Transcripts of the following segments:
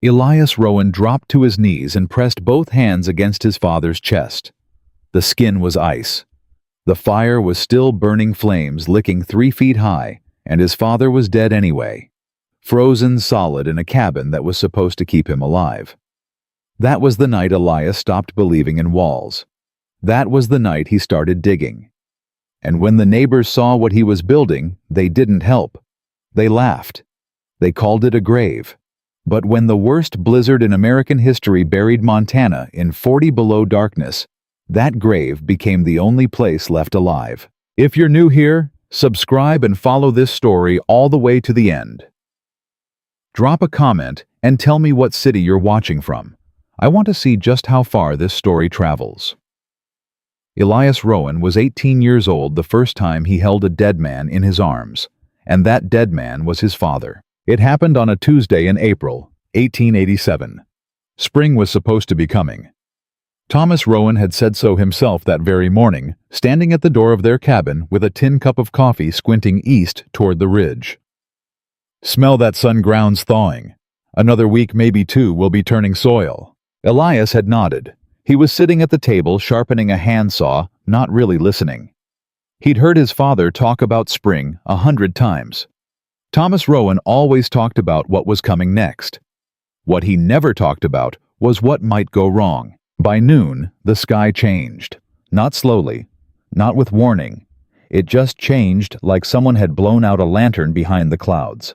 Elias Rowan dropped to his knees and pressed both hands against his father's chest. The skin was ice. The fire was still burning flames licking 3 feet high, and his father was dead anyway, frozen solid in a cabin that was supposed to keep him alive. That was the night Elias stopped believing in walls. That was the night he started digging. And when the neighbors saw what he was building, they didn't help. They laughed. They called it a grave. But when the worst blizzard in American history buried Montana in 40 below darkness, that grave became the only place left alive. If you're new here, subscribe and follow this story all the way to the end. Drop a comment and tell me what city you're watching from. I want to see just how far this story travels. Elias Rowan was 18 years old the first time he held a dead man in his arms, and that dead man was his father. It happened on a Tuesday in April, 1887. Spring was supposed to be coming. Thomas Rowan had said so himself that very morning, standing at the door of their cabin with a tin cup of coffee squinting east toward the ridge. "Smell that sun grounds thawing. Another week, maybe 2, will be turning soil." Elias had nodded. He was sitting at the table sharpening a handsaw, not really listening. He'd heard his father talk about spring 100 times. Thomas Rowan always talked about what was coming next. What he never talked about was what might go wrong. By noon, the sky changed. Not slowly, not with warning. It just changed like someone had blown out a lantern behind the clouds.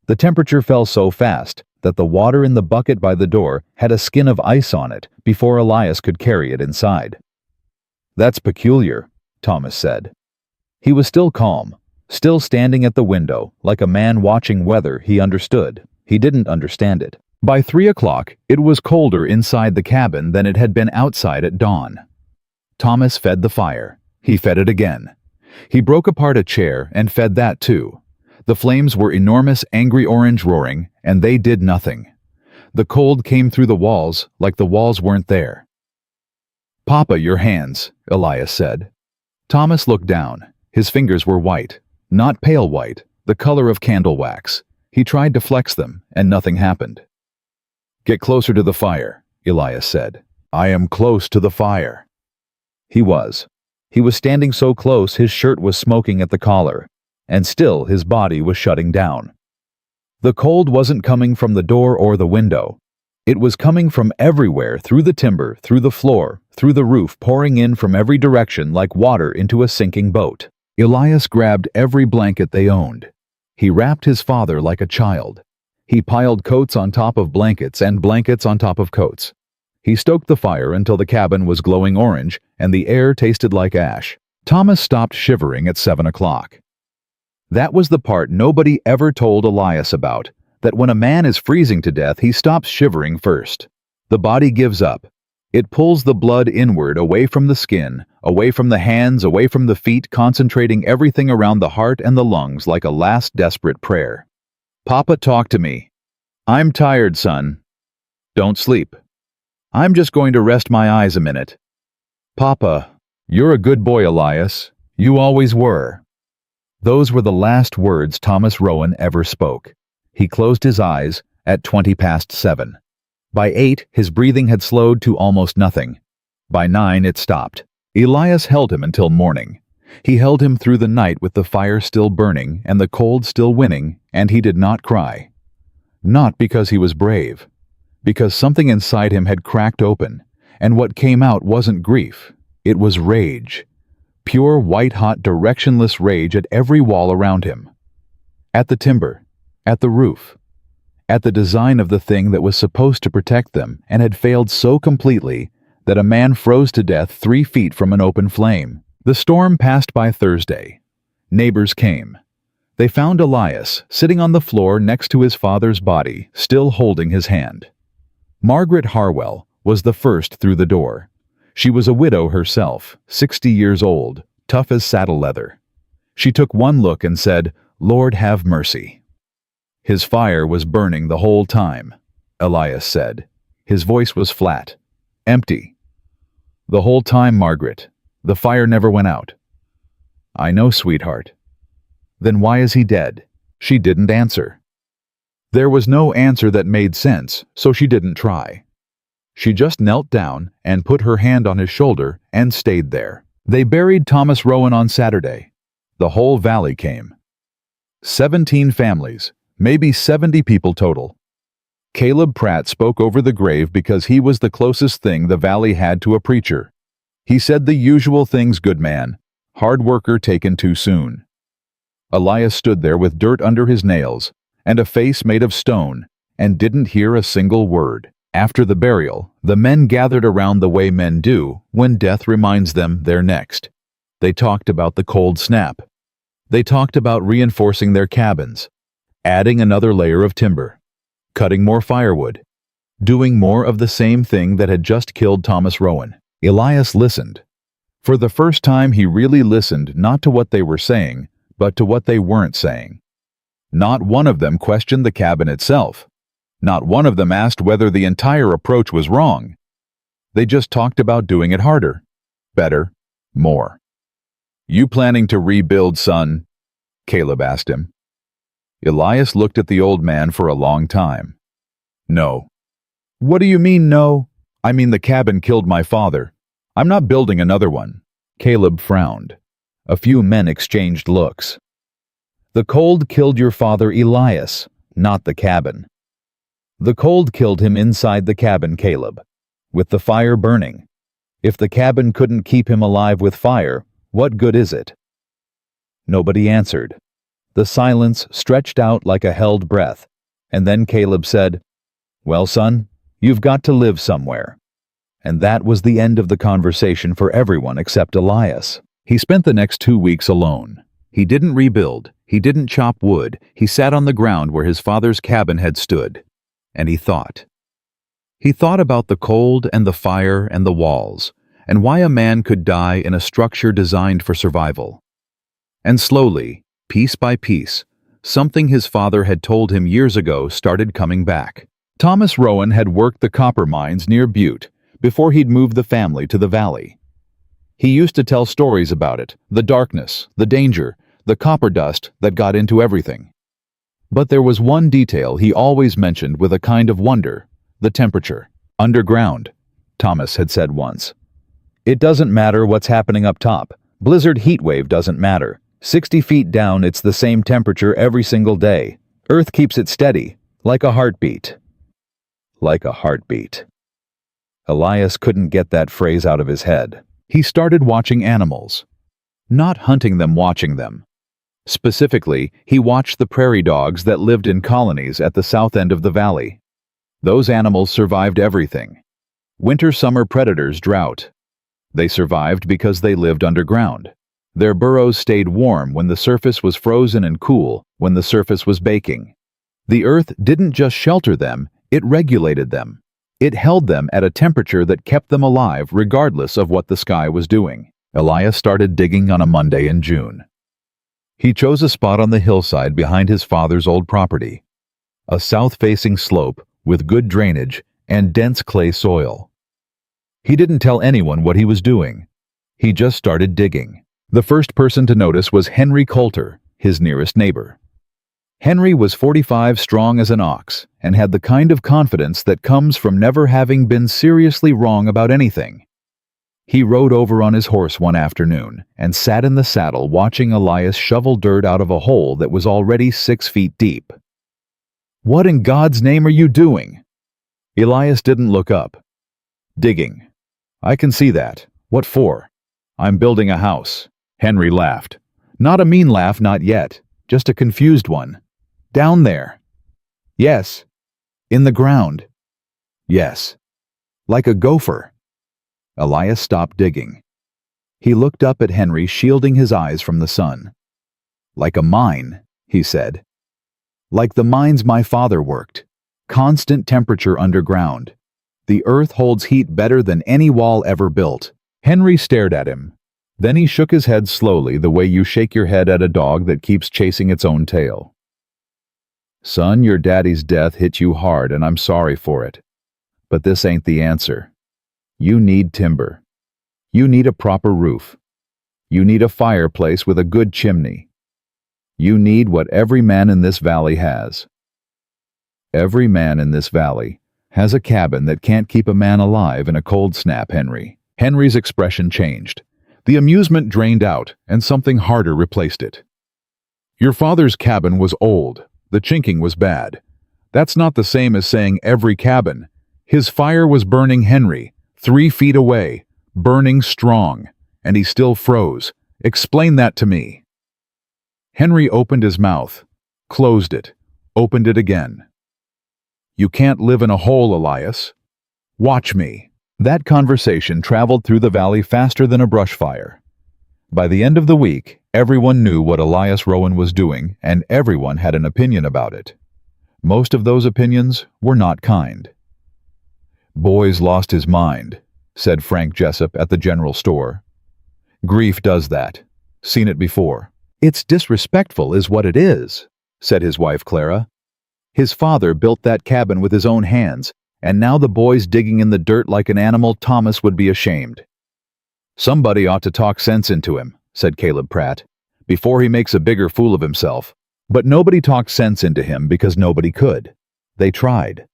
The temperature fell so fast that the water in the bucket by the door had a skin of ice on it before Elias could carry it inside. "That's peculiar," Thomas said. He was still calm, still standing at the window, like a man watching weather he understood. He didn't understand it. By 3 o'clock, it was colder inside the cabin than it had been outside at dawn. Thomas fed the fire. He fed it again. He broke apart a chair and fed that too. The flames were enormous, angry orange roaring, and they did nothing. The cold came through the walls like the walls weren't there. "Papa, your hands," Elias said. Thomas looked down. His fingers were white, not pale white, the color of candle wax. He tried to flex them, and nothing happened. "Get closer to the fire," Elias said. "I am close to the fire." He was. He was standing so close his shirt was smoking at the collar, and still his body was shutting down. The cold wasn't coming from the door or the window. It was coming from everywhere, through the timber, through the floor, through the roof, pouring in from every direction like water into a sinking boat. Elias grabbed every blanket they owned. He wrapped his father like a child. He piled coats on top of blankets and blankets on top of coats. He stoked the fire until the cabin was glowing orange and the air tasted like ash. Thomas stopped shivering at 7 o'clock. That was the part nobody ever told Elias about, that when a man is freezing to death, he stops shivering first. The body gives up. It pulls the blood inward, away from the skin, away from the hands, away from the feet, concentrating everything around the heart and the lungs like a last desperate prayer. "Papa, talk to me. I'm tired, son." "Don't sleep." "I'm just going to rest my eyes a minute." "Papa, you're a good boy, Elias. You always were." Those were the last words Thomas Rowan ever spoke. He closed his eyes at 20 past 7. By 8, his breathing had slowed to almost nothing. By 9, it stopped. Elias held him until morning. He held him through the night with the fire still burning and the cold still winning, and he did not cry. Not because he was brave. Because something inside him had cracked open, and what came out wasn't grief. It was rage. Pure, white-hot, directionless rage at every wall around him. At the timber. At the roof. At the design of the thing that was supposed to protect them and had failed so completely that a man froze to death 3 feet from an open flame. The storm passed by Thursday. Neighbors came. They found Elias sitting on the floor next to his father's body, still holding his hand. Margaret Harwell was the first through the door. She was a widow herself, 60 years old, tough as saddle leather. She took one look and said, "Lord, have mercy." "His fire was burning the whole time," Elias said. His voice was flat, empty. "The whole time, Margaret. The fire never went out." "I know, sweetheart." "Then why is he dead?" She didn't answer. There was no answer that made sense, so she didn't try. She just knelt down and put her hand on his shoulder and stayed there. They buried Thomas Rowan on Saturday. The whole valley came. 17 families, maybe 70 people total. Caleb Pratt spoke over the grave because he was the closest thing the valley had to a preacher. He said the usual things: good man, hard worker taken too soon. Elias stood there with dirt under his nails and a face made of stone and didn't hear a single word. After the burial, the men gathered around the way men do when death reminds them they're next. They talked about the cold snap. They talked about reinforcing their cabins, adding another layer of timber, cutting more firewood, doing more of the same thing that had just killed Thomas Rowan. Elias listened. For the first time, he really listened, not to what they were saying, but to what they weren't saying. Not one of them questioned the cabin itself. Not one of them asked whether the entire approach was wrong. They just talked about doing it harder, better, more. "You planning to rebuild, son?" Caleb asked him. Elias looked at the old man for a long time. "No." "What do you mean, no?" "I mean the cabin killed my father. I'm not building another one." Caleb frowned. A few men exchanged looks. "The cold killed your father, Elias, not the cabin." "The cold killed him inside the cabin, Caleb, with the fire burning. If the cabin couldn't keep him alive with fire, what good is it?" Nobody answered. The silence stretched out like a held breath, and then Caleb said, "Well, son, you've got to live somewhere." And that was the end of the conversation for everyone except Elias. He spent the next 2 weeks alone. He didn't rebuild. He didn't chop wood. He sat on the ground where his father's cabin had stood. And he thought. He thought about the cold and the fire and the walls, and why a man could die in a structure designed for survival. And slowly, piece by piece, something his father had told him years ago started coming back. Thomas Rowan had worked the copper mines near Butte before he'd moved the family to the valley. He used to tell stories about it, the darkness, the danger, the copper dust that got into everything. But there was one detail he always mentioned with a kind of wonder: the temperature. "Underground," Thomas had said once. "It doesn't matter what's happening up top. Blizzard heat wave doesn't matter. 60 feet down, it's the same temperature every single day. Earth keeps it steady, like a heartbeat." Like a heartbeat. Elias couldn't get that phrase out of his head. He started watching animals. Not hunting them, watching them. Specifically, he watched the prairie dogs that lived in colonies at the south end of the valley. Those animals survived everything. Winter-summer predators, drought. They survived because they lived underground. Their burrows stayed warm when the surface was frozen and cool when the surface was baking. The earth didn't just shelter them, it regulated them. It held them at a temperature that kept them alive regardless of what the sky was doing. Elias started digging on a Monday in June. He chose a spot on the hillside behind his father's old property, a south-facing slope with good drainage and dense clay soil. He didn't tell anyone what he was doing. He just started digging. The first person to notice was Henry Coulter, his nearest neighbor. Henry was 45, strong as an ox, and had the kind of confidence that comes from never having been seriously wrong about anything. He rode over on his horse one afternoon and sat in the saddle watching Elias shovel dirt out of a hole that was already 6 feet deep. "What in God's name are you doing?" Elias didn't look up. "Digging." "I can see that. What for?" "I'm building a house." Henry laughed. Not a mean laugh, not yet, just a confused one. "Down there?" "Yes." "In the ground?" "Yes." "Like a gopher?" Elias stopped digging. He looked up at Henry, shielding his eyes from the sun. "Like a mine," he said. "Like the mines my father worked. Constant temperature underground. The earth holds heat better than any wall ever built." Henry stared at him. Then he shook his head slowly, the way you shake your head at a dog that keeps chasing its own tail. "Son, your daddy's death hit you hard, and I'm sorry for it. But this ain't the answer. You need timber. You need a proper roof. You need a fireplace with a good chimney. You need what every man in this valley has." Every man in this valley has a cabin that can't keep a man alive in a cold snap, Henry. Henry's expression changed. The amusement drained out, and something harder replaced it. Your father's cabin was old. The chinking was bad. That's not the same as saying every cabin. His fire was burning, Henry, 3 feet away, burning strong, and he still froze. Explain that to me. Henry opened his mouth, closed it, opened it again. You can't live in a hole, Elias. Watch me. That conversation traveled through the valley faster than a brush fire. By the end of the week, everyone knew what Elias Rowan was doing, and everyone had an opinion about it. Most of those opinions were not kind. "Boy's lost his mind," said Frank Jessup at the general store. "Grief does that. Seen it before." "It's disrespectful is what it is," said his wife Clara. "His father built that cabin with his own hands, and now the boy's digging in the dirt like an animal. Thomas would be ashamed." "Somebody ought to talk sense into him," said Caleb Pratt, "before he makes a bigger fool of himself." But nobody talked sense into him because nobody could. They tried.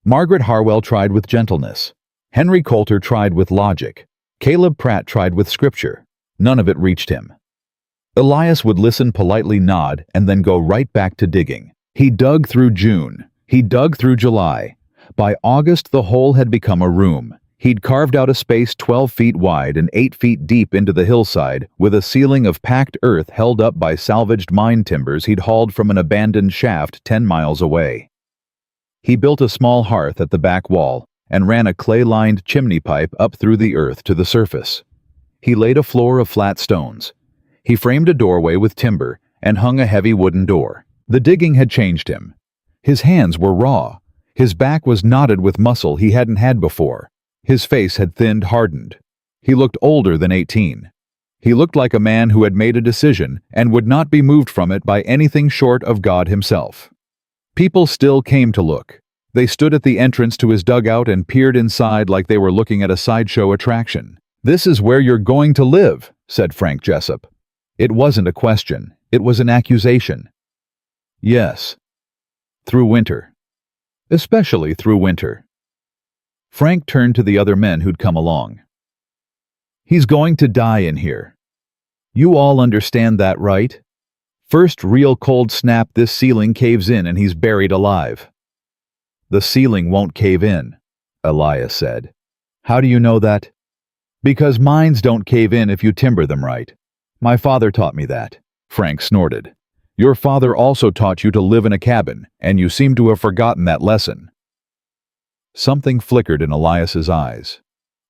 Margaret Harwell tried with gentleness. Henry Coulter tried with logic. Caleb Pratt tried with scripture. None of it reached him. Elias would listen, politely nod, and then go right back to digging. He dug through June. He dug through July. By August, the hole had become a room. He'd carved out a space 12 feet wide and 8 feet deep into the hillside, with a ceiling of packed earth held up by salvaged mine timbers he'd hauled from an abandoned shaft 10 miles away. He built a small hearth at the back wall and ran a clay-lined chimney pipe up through the earth to the surface. He laid a floor of flat stones. He framed a doorway with timber and hung a heavy wooden door. The digging had changed him. His hands were raw. His back was knotted with muscle he hadn't had before. His face had thinned, hardened. He looked older than 18. He looked like a man who had made a decision and would not be moved from it by anything short of God himself. People still came to look. They stood at the entrance to his dugout and peered inside like they were looking at a sideshow attraction. "This is where you're going to live," said Frank Jessup. It wasn't a question. It was an accusation. "Yes. Through winter. Especially through winter." Frank turned to the other men who'd come along. "He's going to die in here. You all understand that, right? First real cold snap, this ceiling caves in and he's buried alive." "The ceiling won't cave in," Elias said. "How do you know that?" "Because mines don't cave in if you timber them right. My father taught me that." Frank snorted. "Your father also taught you to live in a cabin, and you seem to have forgotten that lesson." Something flickered in Elias's eyes.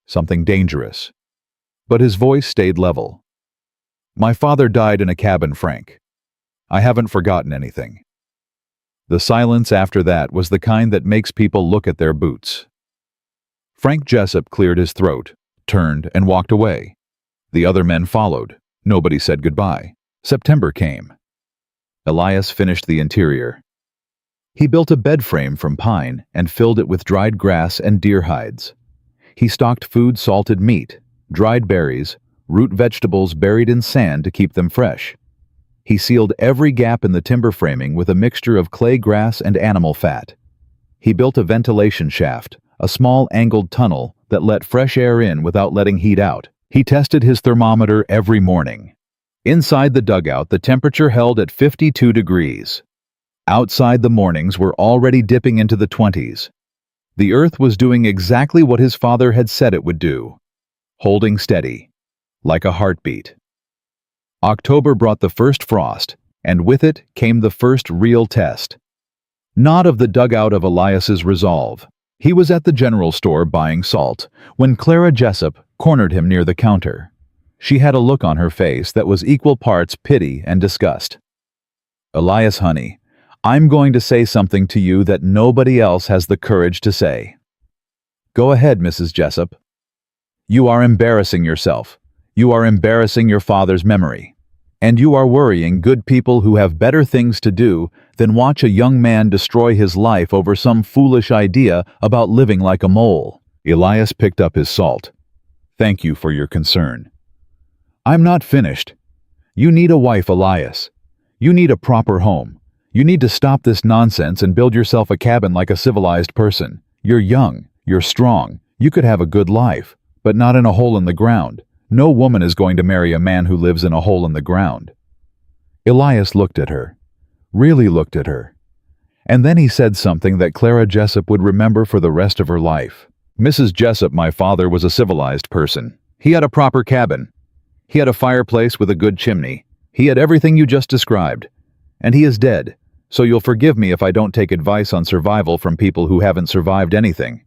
Something dangerous. But his voice stayed level. "My father died in a cabin, Frank. I haven't forgotten anything." The silence after that was the kind that makes people look at their boots. Frank Jessup cleared his throat, turned, and walked away. The other men followed. Nobody said goodbye. September came. Elias finished the interior. He built a bed frame from pine and filled it with dried grass and deer hides. He stocked food, salted meat, dried berries, root vegetables buried in sand to keep them fresh. He sealed every gap in the timber framing with a mixture of clay grass and animal fat. He built a ventilation shaft, a small angled tunnel that let fresh air in without letting heat out. He tested his thermometer every morning. Inside the dugout, the temperature held at 52 degrees. Outside, the mornings were already dipping into the 20s. The earth was doing exactly what his father had said it would do, holding steady, like a heartbeat. October brought the first frost, and with it came the first real test. Not of the dugout of Elias's resolve. He was at the general store buying salt when Clara Jessup cornered him near the counter. She had a look on her face that was equal parts pity and disgust. "Elias, honey, I'm going to say something to you that nobody else has the courage to say." "Go ahead, Mrs. Jessup." "You are embarrassing yourself. You are embarrassing your father's memory. And you are worrying good people who have better things to do than watch a young man destroy his life over some foolish idea about living like a mole." Elias picked up his salt. "Thank you for your concern. I'm not finished. You need a wife, Elias. You need a proper home. You need to stop this nonsense and build yourself a cabin like a civilized person. You're young, you're strong, you could have a good life, but not in a hole in the ground. No woman is going to marry a man who lives in a hole in the ground." Elias looked at her, really looked at her. And then he said something that Clara Jessup would remember for the rest of her life. "Mrs. Jessup, my father was a civilized person. He had a proper cabin. He had a fireplace with a good chimney. He had everything you just described. And he is dead, so you'll forgive me if I don't take advice on survival from people who haven't survived anything."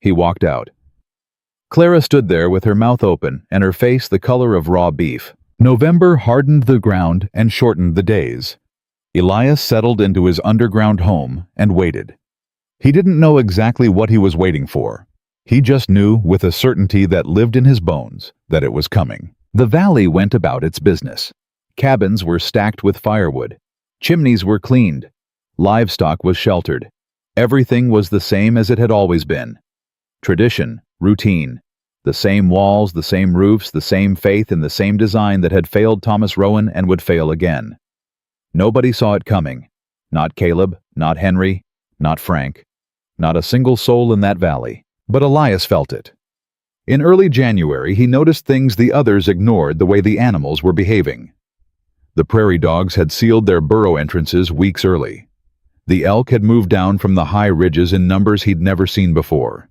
He walked out. Clara stood there with her mouth open and her face the color of raw beef. November hardened the ground and shortened the days. Elias settled into his underground home and waited. He didn't know exactly what he was waiting for. He just knew with a certainty that lived in his bones that it was coming. The valley went about its business. Cabins were stacked with firewood. Chimneys were cleaned. Livestock was sheltered. Everything was the same as it had always been. Tradition, routine. The same walls, the same roofs, the same faith in the same design that had failed Thomas Rowan and would fail again. Nobody saw it coming. Not Caleb, not Henry, not Frank. Not a single soul in that valley. But Elias felt it. In early January, he noticed things the others ignored, the way the animals were behaving. The prairie dogs had sealed their burrow entrances weeks early. The elk had moved down from the high ridges in numbers he'd never seen before.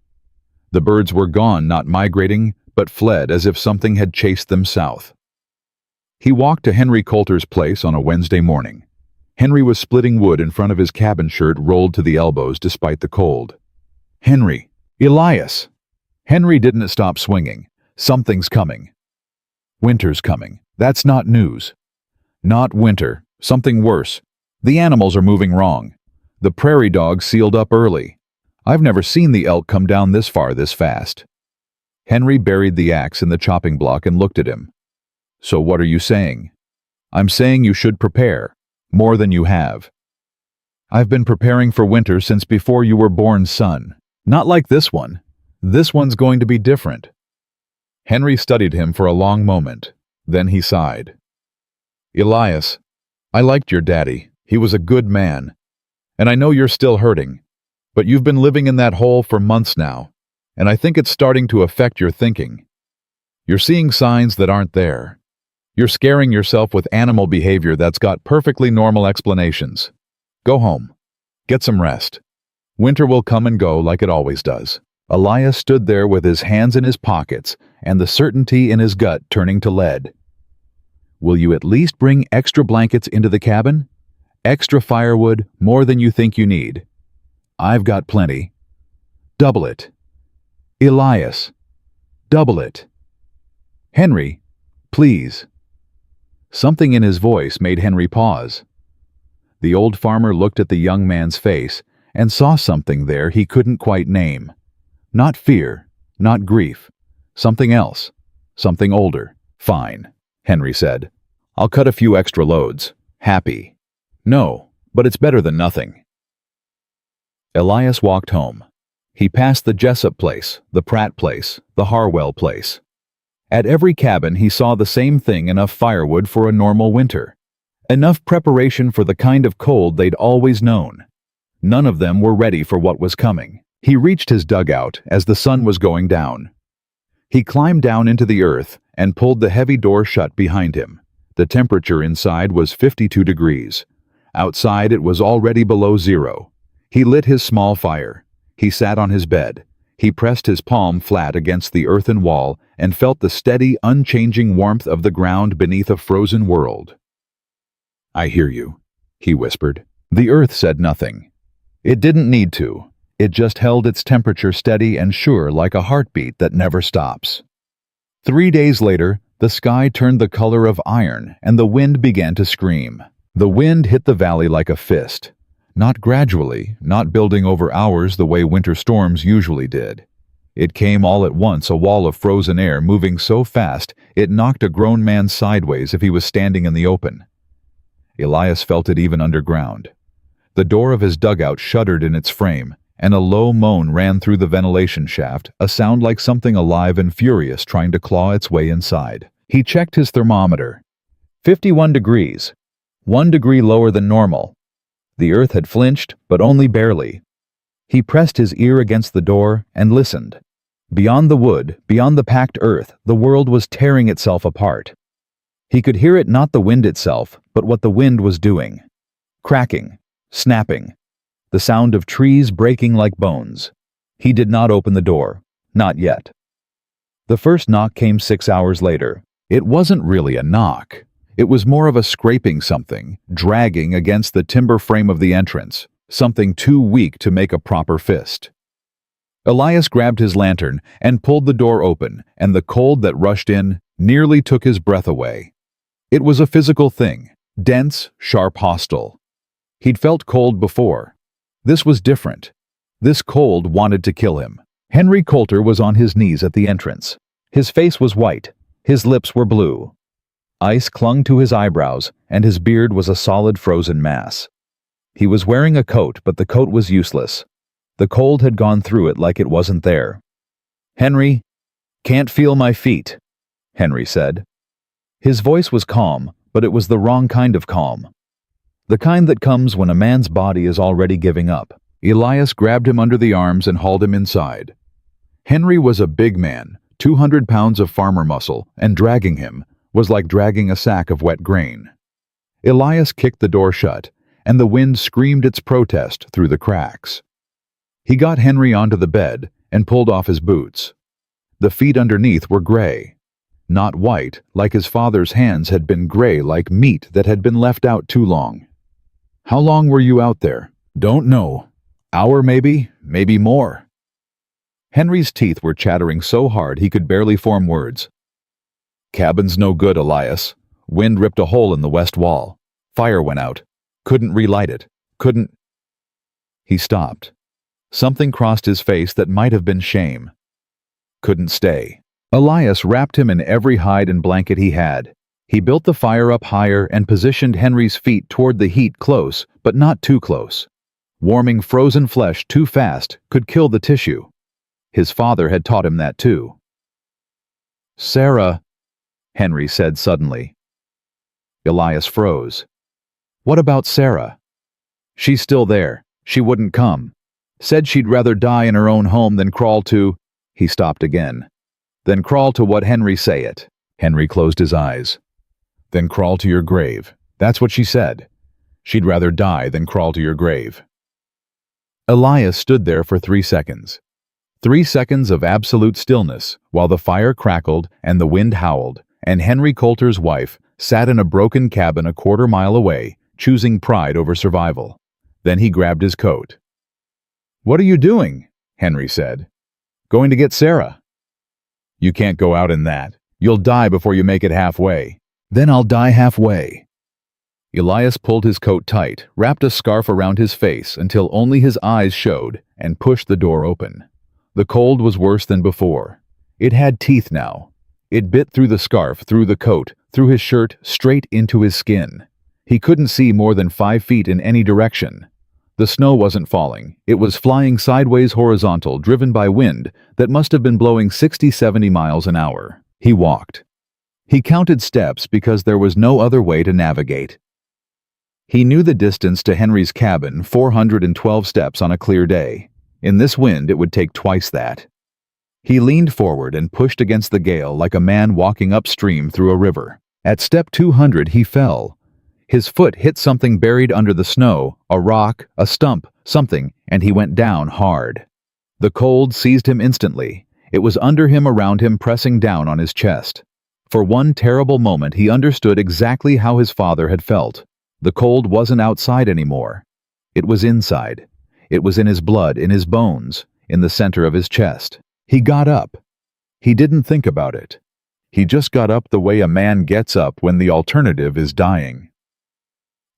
The birds were gone, not migrating, but fled as if something had chased them south. He walked to Henry Coulter's place on a Wednesday morning. Henry was splitting wood in front of his cabin shirt rolled to the elbows despite the cold. "Henry! Elias!" Henry didn't stop swinging. "Something's coming. Winter's coming. That's not news. Not winter. Something worse. The animals are moving wrong. The prairie dogs sealed up early. I've never seen the elk come down this far this fast." Henry buried the axe in the chopping block and looked at him. "So what are you saying?" "I'm saying you should prepare. More than you have. I've been preparing for winter since before you were born, son. Not like this one. This one's going to be different." Henry studied him for a long moment. Then he sighed. "Elias, I liked your daddy. He was a good man. And I know you're still hurting. But you've been living in that hole for months now, and I think it's starting to affect your thinking. You're seeing signs that aren't there. You're scaring yourself with animal behavior that's got perfectly normal explanations. Go home. Get some rest. Winter will come and go like it always does." Elias stood there with his hands in his pockets and the certainty in his gut turning to lead. "Will you at least bring extra blankets into the cabin? Extra firewood, more than you think you need. I've got plenty. Double it. Elias, double it. Henry, please." Something in his voice made Henry pause. The old farmer looked at the young man's face and saw something there he couldn't quite name. Not fear, not grief. Something else. Something older. "Fine," Henry said. "I'll cut a few extra loads. Happy." "No, but it's better than nothing." Elias walked home. He passed the Jessup place, the Pratt place, the Harwell place. At every cabin he saw the same thing: enough firewood for a normal winter. Enough preparation for the kind of cold they'd always known. None of them were ready for what was coming. He reached his dugout as the sun was going down. He climbed down into the earth and pulled the heavy door shut behind him. The temperature inside was 52 degrees. Outside it was already below zero. He lit his small fire. He sat on his bed. He pressed his palm flat against the earthen wall and felt the steady, unchanging warmth of the ground beneath a frozen world. "I hear you," he whispered. The earth said nothing. It didn't need to. It just held its temperature steady and sure, like a heartbeat that never stops. 3 days later, the sky turned the color of iron and the wind began to scream. The wind hit the valley like a fist. Not gradually, not building over hours the way winter storms usually did. It came all at once, a wall of frozen air moving so fast it knocked a grown man sideways if he was standing in the open. Elias felt it even underground. The door of his dugout shuddered in its frame, and a low moan ran through the ventilation shaft, a sound like something alive and furious trying to claw its way inside. He checked his thermometer. 51 degrees. 1 degree lower than normal. The earth had flinched, but only barely. He pressed his ear against the door and listened. Beyond the wood, beyond the packed earth, the world was tearing itself apart. He could hear it, not the wind itself, but what the wind was doing. Cracking, snapping, the sound of trees breaking like bones. He did not open the door. Not yet. The first knock came 6 hours later. It wasn't really a knock. It was more of a scraping, something dragging against the timber frame of the entrance, something too weak to make a proper fist. Elias grabbed his lantern and pulled the door open, and the cold that rushed in nearly took his breath away. It was a physical thing, dense, sharp, hostile. He'd felt cold before. This was different. This cold wanted to kill him. Henry Coulter was on his knees at the entrance. His face was white. His lips were blue. Ice clung to his eyebrows, and his beard was a solid frozen mass. He was wearing a coat, but the coat was useless. The cold had gone through it like it wasn't there. "Henry, can't feel my feet," Henry said. His voice was calm, but it was the wrong kind of calm. The kind that comes when a man's body is already giving up. Elias grabbed him under the arms and hauled him inside. Henry was a big man, 200 pounds of farmer muscle, and dragging him was like dragging a sack of wet grain. Elias kicked the door shut, and the wind screamed its protest through the cracks. He got Henry onto the bed and pulled off his boots. The feet underneath were gray. Not white, like his father's hands had been gray like meat that had been left out too long. "How long were you out there?" "Don't know. Hour maybe more." Henry's teeth were chattering so hard he could barely form words. "Cabin's no good, Elias. Wind ripped a hole in the west wall. Fire went out. Couldn't relight it. Couldn't..." He stopped. Something crossed his face that might have been shame. "Couldn't stay." Elias wrapped him in every hide and blanket he had. He built the fire up higher and positioned Henry's feet toward the heat, close, but not too close. Warming frozen flesh too fast could kill the tissue. His father had taught him that too. "Sarah," Henry said suddenly. Elias froze. "What about Sarah?" "She's still there. She wouldn't come. Said she'd rather die in her own home than crawl to..." He stopped again. "Then crawl to what Henry say it." Henry closed his eyes. "Then crawl to your grave. That's what she said. She'd rather die than crawl to your grave." Elias stood there for 3 seconds. 3 seconds of absolute stillness while the fire crackled and the wind howled, and Henry Coulter's wife sat in a broken cabin a quarter-mile away, choosing pride over survival. Then he grabbed his coat. "What are you doing?" Henry said. "Going to get Sarah." "You can't go out in that. You'll die before you make it halfway." "Then I'll die halfway." Elias pulled his coat tight, wrapped a scarf around his face until only his eyes showed, and pushed the door open. The cold was worse than before. It had teeth now. It bit through the scarf, through the coat, through his shirt, straight into his skin. He couldn't see more than 5 feet in any direction. The snow wasn't falling. It was flying sideways horizontal, driven by wind that must have been blowing 60-70 miles an hour. He walked. He counted steps because there was no other way to navigate. He knew the distance to Henry's cabin, 412 steps on a clear day. In this wind, it would take twice that. He leaned forward and pushed against the gale like a man walking upstream through a river. At step 200, he fell. His foot hit something buried under the snow, a rock, a stump, something, and he went down hard. The cold seized him instantly. It was under him, around him, pressing down on his chest. For one terrible moment, he understood exactly how his father had felt. The cold wasn't outside anymore. It was inside. It was in his blood, in his bones, in the center of his chest. He got up. He didn't think about it. He just got up the way a man gets up when the alternative is dying.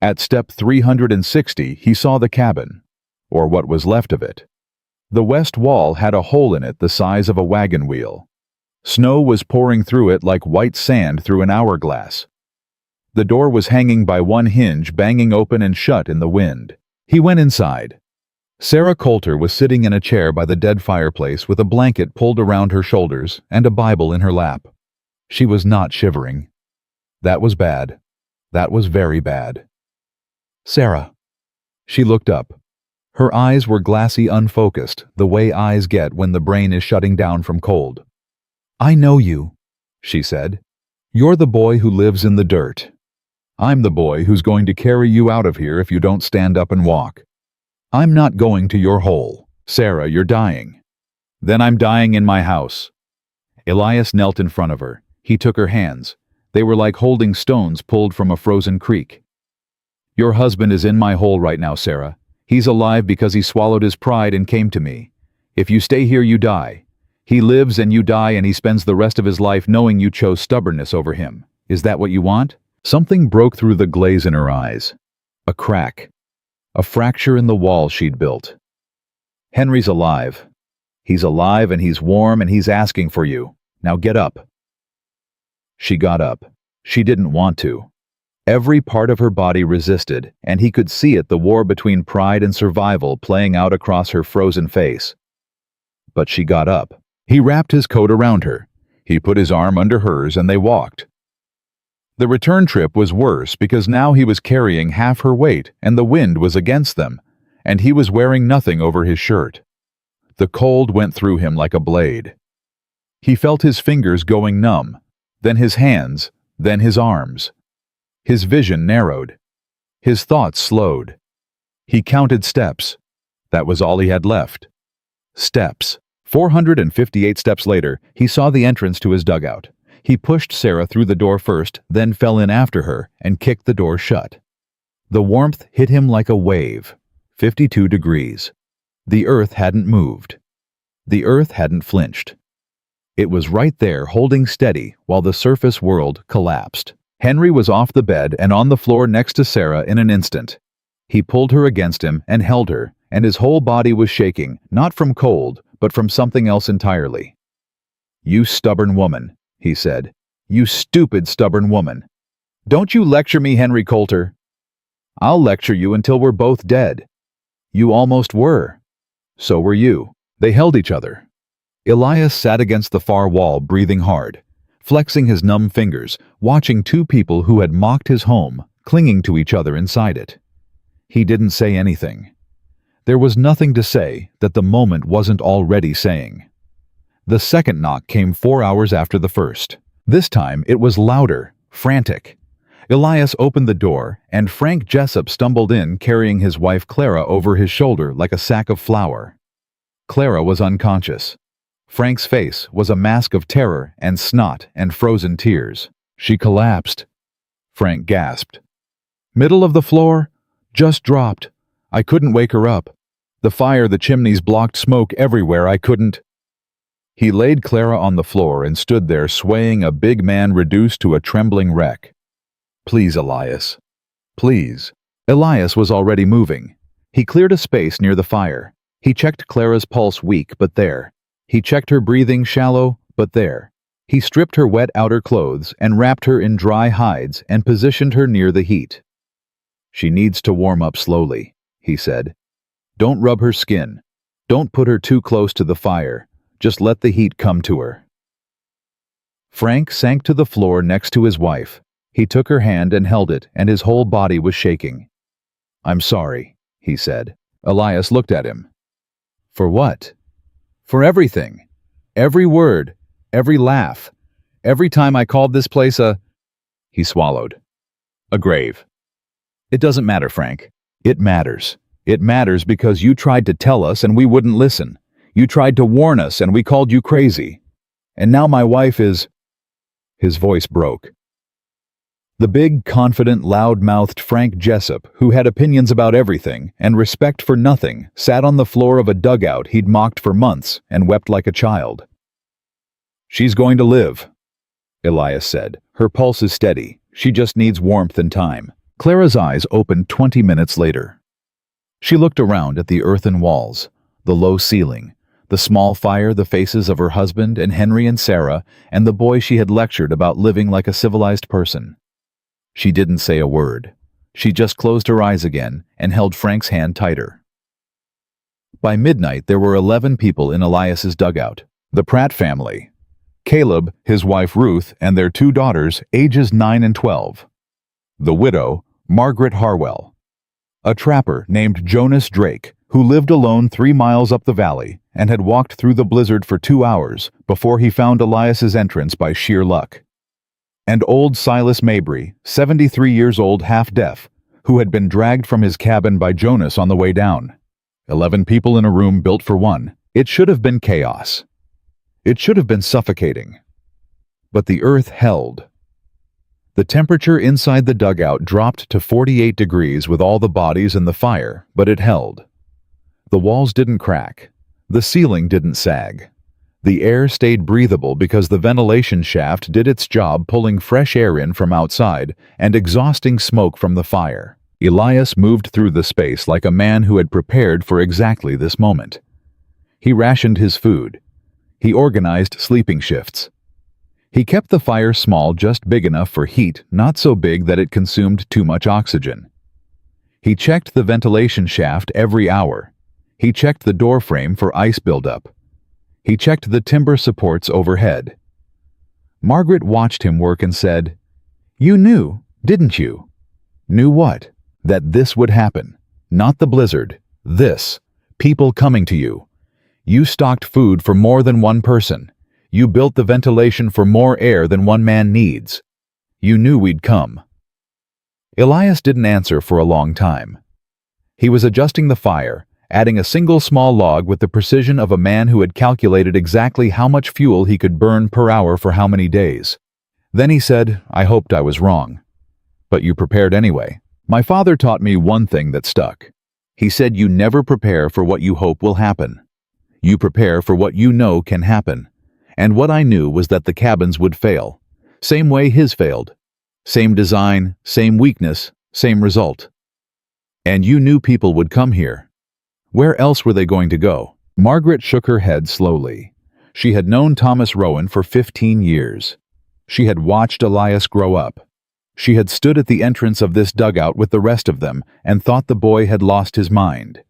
At step 360, he saw the cabin, or what was left of it. The west wall had a hole in it the size of a wagon wheel. Snow was pouring through it like white sand through an hourglass. The door was hanging by one hinge, banging open and shut in the wind. He went inside. Sarah Coulter was sitting in a chair by the dead fireplace with a blanket pulled around her shoulders and a Bible in her lap. She was not shivering. That was bad. That was very bad. Sarah. She looked up. Her eyes were glassy, unfocused, the way eyes get when the brain is shutting down from cold. I know you, she said. You're the boy who lives in the dirt. I'm the boy who's going to carry you out of here if you don't stand up and walk. I'm not going to your hole. Sarah, you're dying. Then I'm dying in my house. Elias knelt in front of her. He took her hands. They were like holding stones pulled from a frozen creek. Your husband is in my hole right now, Sarah. He's alive because he swallowed his pride and came to me. If you stay here, you die. He lives and you die, and he spends the rest of his life knowing you chose stubbornness over him. Is that what you want? Something broke through the glaze in her eyes. A crack. A fracture in the wall she'd built. Henry's alive. He's alive and he's warm and he's asking for you. Now get up. She got up. She didn't want to. Every part of her body resisted, and he could see it, the war between pride and survival playing out across her frozen face. But she got up. He wrapped his coat around her. He put his arm under hers and they walked. The return trip was worse because now he was carrying half her weight and the wind was against them, and he was wearing nothing over his shirt. The cold went through him like a blade. He felt his fingers going numb, then his hands, then his arms. His vision narrowed. His thoughts slowed. He counted steps. That was all he had left. Steps. 458 steps later, he saw the entrance to his dugout. He pushed Sarah through the door first, then fell in after her and kicked the door shut. The warmth hit him like a wave. 52 degrees. The earth hadn't moved. The earth hadn't flinched. It was right there, holding steady, while the surface world collapsed. Henry was off the bed and on the floor next to Sarah in an instant. He pulled her against him and held her, and his whole body was shaking, not from cold, but from something else entirely. You stubborn woman, he said. You stupid, stubborn woman. Don't you lecture me, Henry Coulter. I'll lecture you until we're both dead. You almost were. So were you. They held each other. Elias sat against the far wall, breathing hard, flexing his numb fingers, watching two people who had mocked his home, clinging to each other inside it. He didn't say anything. There was nothing to say that the moment wasn't already saying. The second knock came 4 hours after the first. This time it was louder, frantic. Elias opened the door, and Frank Jessup stumbled in, carrying his wife Clara over his shoulder like a sack of flour. Clara was unconscious. Frank's face was a mask of terror and snot and frozen tears. She collapsed. Frank gasped. Middle of the floor? Just dropped. I couldn't wake her up. The fire, the chimneys blocked smoke everywhere. I couldn't. He laid Clara on the floor and stood there swaying, a big man reduced to a trembling wreck. Please, Elias. Please. Elias was already moving. He cleared a space near the fire. He checked Clara's pulse, weak but there. He checked her breathing, shallow but there. He stripped her wet outer clothes and wrapped her in dry hides and positioned her near the heat. She needs to warm up slowly, he said. Don't rub her skin. Don't put her too close to the fire. Just let the heat come to her. Frank sank to the floor next to his wife. He took her hand and held it, and his whole body was shaking. I'm sorry, he said. Elias looked at him. For what? For everything. Every word. Every laugh. Every time I called this place a... He swallowed. A grave. It doesn't matter, Frank. It matters. It matters because you tried to tell us and we wouldn't listen. You tried to warn us and we called you crazy. And now my wife is... His voice broke. The big, confident, loud-mouthed Frank Jessup, who had opinions about everything and respect for nothing, sat on the floor of a dugout he'd mocked for months and wept like a child. She's going to live, Elias said. Her pulse is steady. She just needs warmth and time. Clara's eyes opened 20 minutes later. She looked around at the earthen walls, the low ceiling, the small fire, the faces of her husband and Henry and Sarah, and the boy she had lectured about living like a civilized person. She didn't say a word. She just closed her eyes again and held Frank's hand tighter. By midnight, there were 11 people in Elias's dugout. The Pratt family. Caleb, his wife Ruth, and their 2 daughters, ages 9 and 12. The widow, Margaret Harwell. A trapper named Jonas Drake, who lived alone 3 miles up the valley and had walked through the blizzard for 2 hours before he found Elias's entrance by sheer luck. And old Silas Mabry, 73 years old, half-deaf, who had been dragged from his cabin by Jonas on the way down. 11 people in a room built for one. It should have been chaos. It should have been suffocating. But the earth held. The temperature inside the dugout dropped to 48 degrees with all the bodies in the fire, but it held. The walls didn't crack. The ceiling didn't sag. The air stayed breathable because the ventilation shaft did its job, pulling fresh air in from outside and exhausting smoke from the fire. Elias moved through the space like a man who had prepared for exactly this moment. He rationed his food. He organized sleeping shifts. He kept the fire small, just big enough for heat, not so big that it consumed too much oxygen. He checked the ventilation shaft every hour. He checked the door frame for ice buildup. He checked the timber supports overhead. Margaret watched him work and said, "You knew, didn't you?" "Knew what?" "That this would happen. Not the blizzard. This. People coming to you. You stocked food for more than one person. You built the ventilation for more air than one man needs. You knew we'd come." Elias didn't answer for a long time. He was adjusting the fire, adding a single small log with the precision of a man who had calculated exactly how much fuel he could burn per hour for how many days. Then he said, "I hoped I was wrong. But you prepared anyway. My father taught me one thing that stuck. He said you never prepare for what you hope will happen. You prepare for what you know can happen. And what I knew was that the cabins would fail. Same way his failed. Same design, same weakness, same result. And you knew people would come here. Where else were they going to go?" Margaret shook her head slowly. She had known Thomas Rowan for 15 years. She had watched Elias grow up. She had stood at the entrance of this dugout with the rest of them and thought the boy had lost his mind.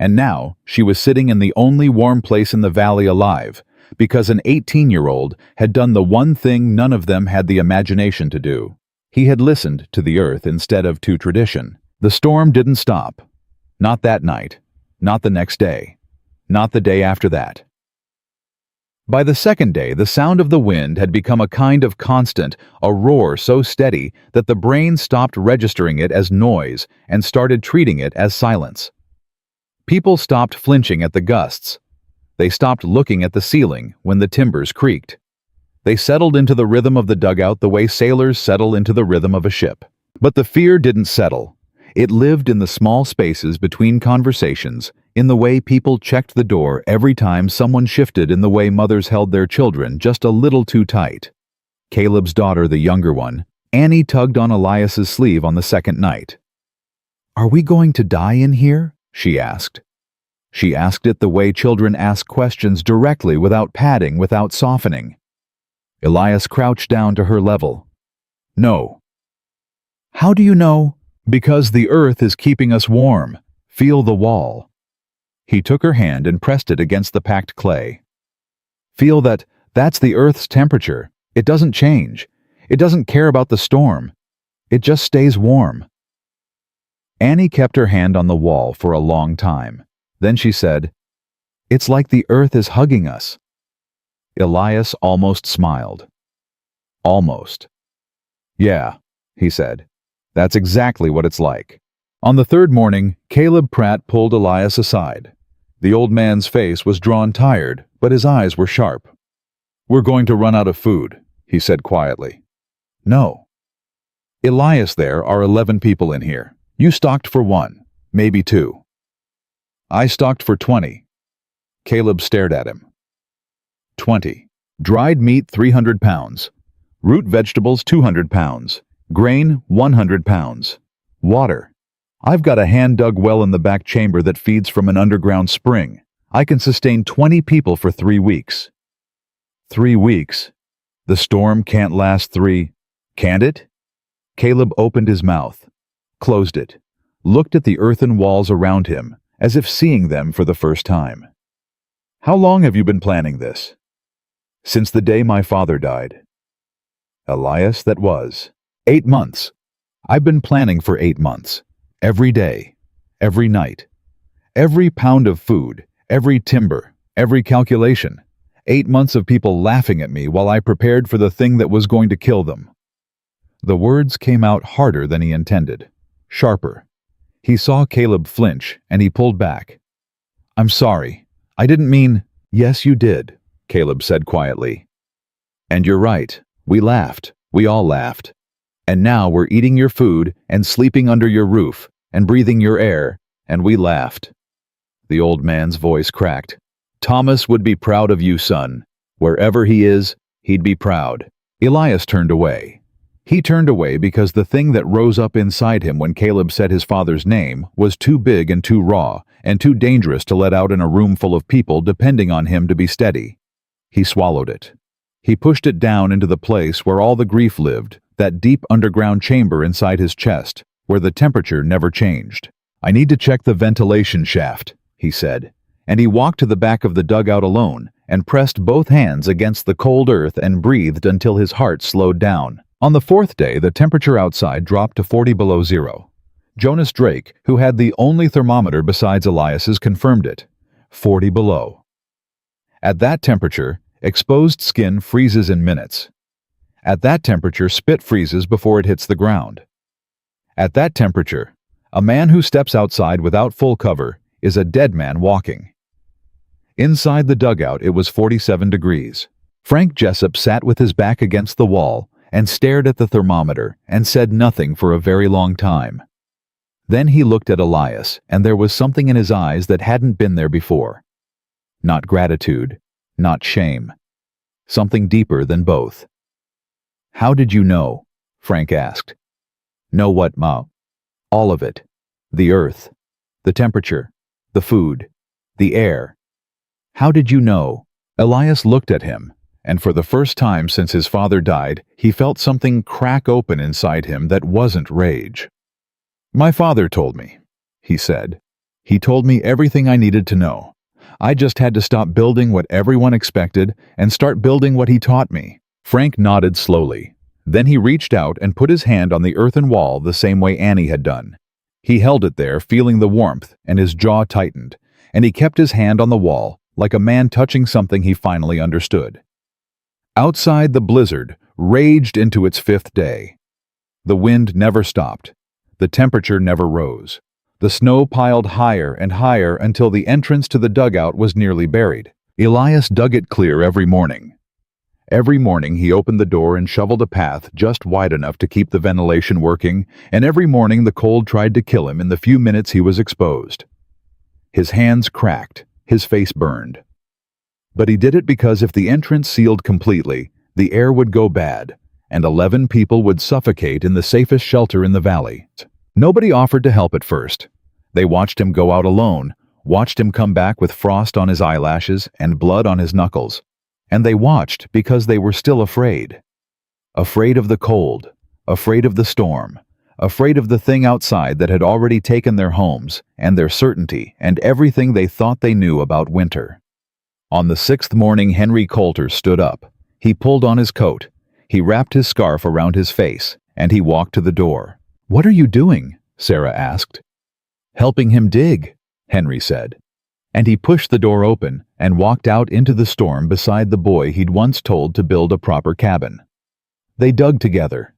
And now she was sitting in the only warm place in the valley alive, because an 18-year-old had done the one thing none of them had the imagination to do. He had listened to the earth instead of to tradition. The storm didn't stop. Not that night. Not the next day. Not the day after that. By the second day, the sound of the wind had become a kind of constant, a roar so steady that the brain stopped registering it as noise and started treating it as silence. People stopped flinching at the gusts. They stopped looking at the ceiling when the timbers creaked. They settled into the rhythm of the dugout the way sailors settle into the rhythm of a ship. But the fear didn't settle. It lived in the small spaces between conversations, in the way people checked the door every time someone shifted, in the way mothers held their children just a little too tight. Caleb's daughter, the younger one, Annie, tugged on Elias's sleeve on the second night. "Are we going to die in here?" she asked. She asked it the way children ask questions, directly, without padding, without softening. Elias crouched down to her level. "No." "How do you know?" "Because the earth is keeping us warm. Feel the wall." He took her hand and pressed it against the packed clay. "Feel that. That's the earth's temperature. It doesn't change. It doesn't care about the storm. It just stays warm." Annie kept her hand on the wall for a long time. Then she said, "It's like the earth is hugging us." Elias almost smiled. Almost. "Yeah," he said. "That's exactly what it's like." On the third morning, Caleb Pratt pulled Elias aside. The old man's face was drawn tired, but his eyes were sharp. "We're going to run out of food," he said quietly. "No." "Elias, there are 11 people in here. You stocked for 1, maybe 2. I stocked for 20. Caleb stared at him. 20. Dried meat 300 pounds. Root vegetables 200 pounds. Grain 100 pounds. Water. I've got a hand-dug well in the back chamber that feeds from an underground spring. I can sustain 20 people for 3 weeks. 3 weeks? The storm can't last 3... Can't it? Caleb opened his mouth, closed it, looked at the earthen walls around him, as if seeing them for the first time. "How long have you been planning this?" "Since the day my father died." "Elias, that was 8 months. I've been planning for 8 months. Every day. Every night. Every pound of food, every timber, every calculation. 8 months of people laughing at me while I prepared for the thing that was going to kill them. The words came out harder than he intended, sharper. He saw Caleb flinch, and he pulled back. "I'm sorry. I didn't mean—" "Yes, you did," Caleb said quietly. "And you're right. We laughed. We all laughed. And now we're eating your food and sleeping under your roof and breathing your air, and we laughed." The old man's voice cracked. "Thomas would be proud of you, son. Wherever he is, he'd be proud." Elias turned away. He turned away because the thing that rose up inside him when Caleb said his father's name was too big and too raw and too dangerous to let out in a room full of people depending on him to be steady. He swallowed it. He pushed it down into the place where all the grief lived, that deep underground chamber inside his chest, where the temperature never changed. "I need to check the ventilation shaft," he said, and he walked to the back of the dugout alone and pressed both hands against the cold earth and breathed until his heart slowed down. On the 4th day, the temperature outside dropped to 40 below zero. Jonas Drake, who had the only thermometer besides Elias's, confirmed it. 40 below. At that temperature, exposed skin freezes in minutes. At that temperature, spit freezes before it hits the ground. At that temperature, a man who steps outside without full cover is a dead man walking. Inside the dugout, it was 47 degrees. Frank Jessup sat with his back against the wall and stared at the thermometer and said nothing for a very long time. Then he looked at Elias, and there was something in his eyes that hadn't been there before. Not gratitude, not shame. Something deeper than both. "How did you know?" Frank asked. "Know what, Ma?" "All of it. The earth, the temperature, the food, the air. How did you know?" Elias looked at him, and for the first time since his father died, he felt something crack open inside him that wasn't rage. "My father told me," he said. "He told me everything I needed to know. I just had to stop building what everyone expected and start building what he taught me." Frank nodded slowly. Then he reached out and put his hand on the earthen wall the same way Annie had done. He held it there, feeling the warmth, and his jaw tightened, and he kept his hand on the wall, like a man touching something he finally understood. Outside, the blizzard raged into its 5th day. The wind never stopped. The temperature never rose. The snow piled higher and higher until the entrance to the dugout was nearly buried. Elias dug it clear every morning. Every morning he opened the door and shoveled a path just wide enough to keep the ventilation working, and every morning the cold tried to kill him in the few minutes he was exposed. His hands cracked, his face burned. But he did it because if the entrance sealed completely, the air would go bad, and 11 people would suffocate in the safest shelter in the valley. Nobody offered to help at first. They watched him go out alone, watched him come back with frost on his eyelashes and blood on his knuckles. And they watched because they were still afraid. Afraid of the cold, afraid of the storm, afraid of the thing outside that had already taken their homes and their certainty and everything they thought they knew about winter. On the 6th morning, Henry Coulter stood up. He pulled on his coat. He wrapped his scarf around his face, and he walked to the door. "What are you doing?" Sarah asked. "Helping him dig," Henry said. And he pushed the door open and walked out into the storm beside the boy he'd once told to build a proper cabin. They dug together.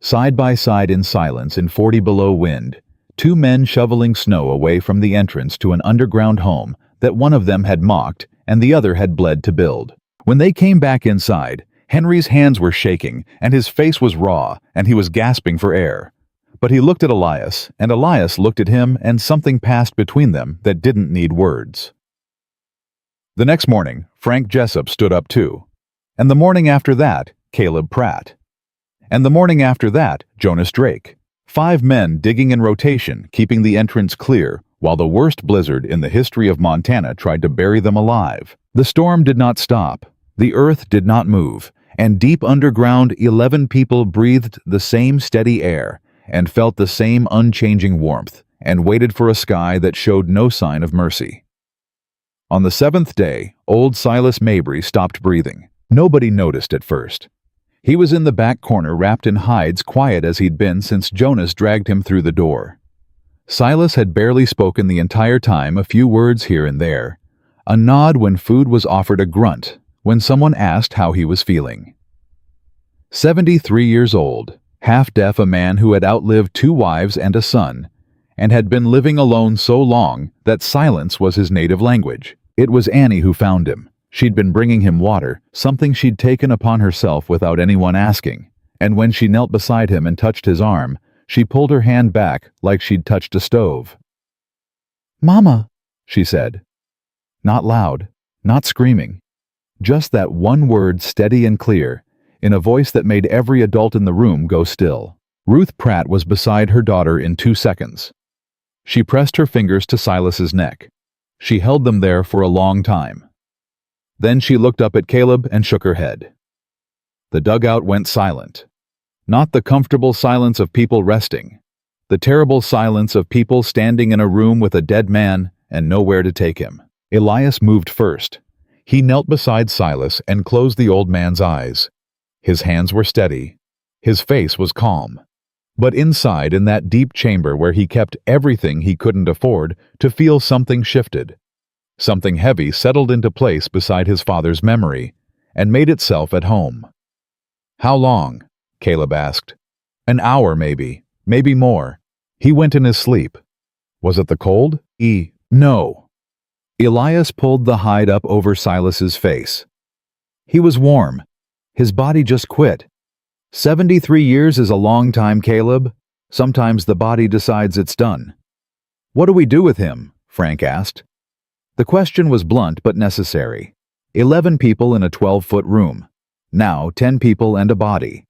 Side by side in silence in 40 below wind, 2 men shoveling snow away from the entrance to an underground home that one of them had mocked and the other had bled to build. When they came back inside, Henry's hands were shaking and his face was raw and he was gasping for air. But he looked at Elias, and Elias looked at him, and something passed between them that didn't need words. The next morning, Frank Jessup stood up too. And the morning after that, Caleb Pratt. And the morning after that, Jonas Drake. 5 men digging in rotation, keeping the entrance clear, while the worst blizzard in the history of Montana tried to bury them alive. The storm did not stop. The earth did not move. And deep underground, 11 people breathed the same steady air, and felt the same unchanging warmth, and waited for a sky that showed no sign of mercy. On the 7th day, old Silas Mabry stopped breathing. Nobody noticed at first. He was in the back corner wrapped in hides, quiet as he'd been since Jonas dragged him through the door. Silas had barely spoken the entire time, a few words here and there. A nod when food was offered, a grunt when someone asked how he was feeling. 73 years old, half-deaf, a man who had outlived 2 wives and a son, and had been living alone so long that silence was his native language. It was Annie who found him. She'd been bringing him water, something she'd taken upon herself without anyone asking, and when she knelt beside him and touched his arm, she pulled her hand back like she'd touched a stove. "Mama," she said. Not loud, not screaming. Just that one word, steady and clear, in a voice that made every adult in the room go still. Ruth Pratt was beside her daughter in 2 seconds. She pressed her fingers to Silas's neck. She held them there for a long time. Then she looked up at Caleb and shook her head. The dugout went silent. Not the comfortable silence of people resting. The terrible silence of people standing in a room with a dead man and nowhere to take him. Elias moved first. He knelt beside Silas and closed the old man's eyes. His hands were steady. His face was calm. But inside, in that deep chamber where he kept everything he couldn't afford, to feel something shifted. Something heavy settled into place beside his father's memory and made itself at home. "How long?" Caleb asked. "An hour, maybe more." He went in his sleep. Was it the cold? No. Elias pulled the hide up over Silas's face. He was warm. His body just quit. 73 years is a long time, Caleb. Sometimes the body decides it's done. "What do we do with him?" Frank asked. The question was blunt but necessary. 11 people in a 12-foot room. Now 10 people and a body.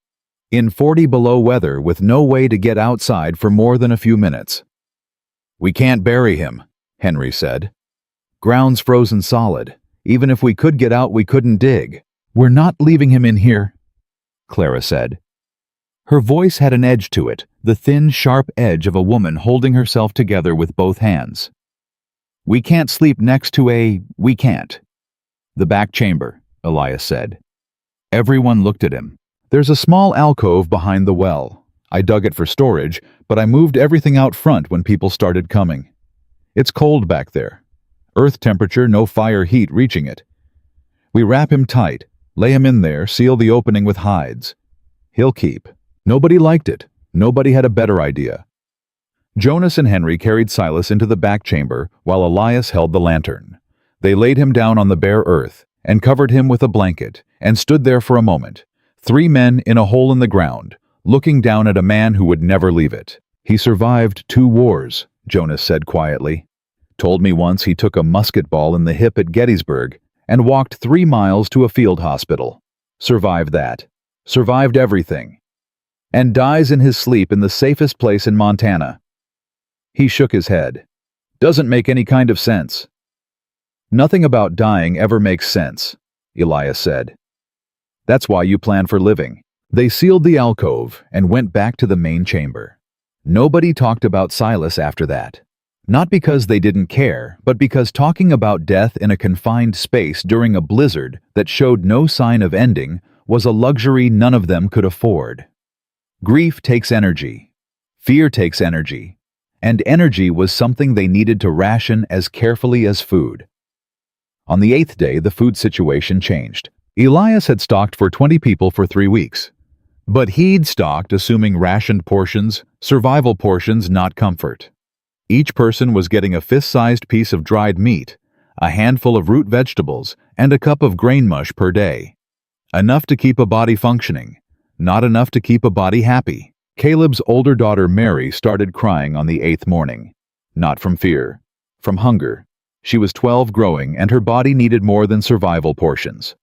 In 40 below weather with no way to get outside for more than a few minutes. "We can't bury him," Henry said. "Ground's frozen solid. Even if we could get out, we couldn't dig." "We're not leaving him in here," Clara said. Her voice had an edge to it, the thin, sharp edge of a woman holding herself together with both hands. "We can't sleep next to we can't." "The back chamber," Elias said. Everyone looked at him. "There's a small alcove behind the well. I dug it for storage, but I moved everything out front when people started coming. It's cold back there. Earth temperature, no fire heat reaching it. We wrap him tight, lay him in there, seal the opening with hides. He'll keep." Nobody liked it. Nobody had a better idea. Jonas and Henry carried Silas into the back chamber while Elias held the lantern. They laid him down on the bare earth and covered him with a blanket and stood there for a moment, 3 men in a hole in the ground, looking down at a man who would never leave it. "He survived 2 wars, Jonas said quietly. "Told me once he took a musket ball in the hip at Gettysburg and walked 3 miles to a field hospital. Survived that. Survived everything. And dies in his sleep in the safest place in Montana." He shook his head. "Doesn't make any kind of sense." "Nothing about dying ever makes sense," Elias said. "That's why you plan for living." They sealed the alcove and went back to the main chamber. Nobody talked about Silas after that. Not because they didn't care, but because talking about death in a confined space during a blizzard that showed no sign of ending was a luxury none of them could afford. Grief takes energy. Fear takes energy. And energy was something they needed to ration as carefully as food. On the 8th day, the food situation changed. Elias had stocked for 20 people for 3 weeks. But he'd stocked assuming rationed portions, survival portions, not comfort. Each person was getting a fist-sized piece of dried meat, a handful of root vegetables, and a cup of grain mush per day. Enough to keep a body functioning. Not enough to keep a body happy. Caleb's older daughter Mary started crying on the 8th morning. Not from fear. From hunger. She was 12 growing and her body needed more than survival portions.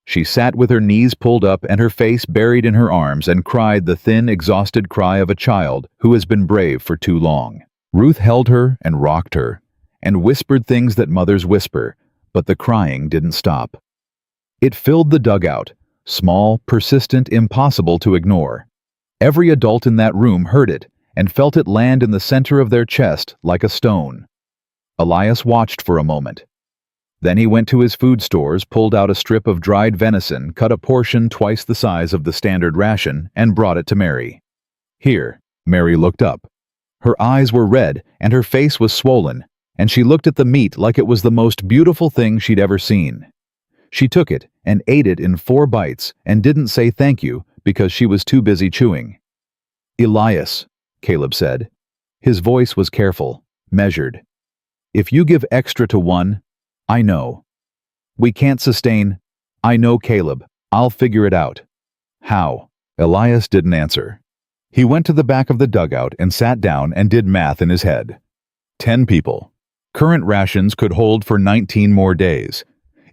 She sat with her knees pulled up and her face buried in her arms and cried the thin, exhausted cry of a child who has been brave for too long. Ruth held her and rocked her and whispered things that mothers whisper, but the crying didn't stop. It filled the dugout. Small, persistent, impossible to ignore. Every adult in that room heard it and felt it land in the center of their chest like a stone. Elias watched for a moment. Then he went to his food stores, pulled out a strip of dried venison, cut a portion twice the size of the standard ration, and brought it to Mary. "Here." Mary looked up. Her eyes were red and her face was swollen, and she looked at the meat like it was the most beautiful thing she'd ever seen. She took it and ate it in 4 bites and didn't say thank you because she was too busy chewing. "Elias," Caleb said. His voice was careful, measured. "If you give extra to one, I know. We can't sustain. I know, Caleb. I'll figure it out." "How?" Elias didn't answer. He went to the back of the dugout and sat down and did math in his head. 10 people. Current rations could hold for 19 more days.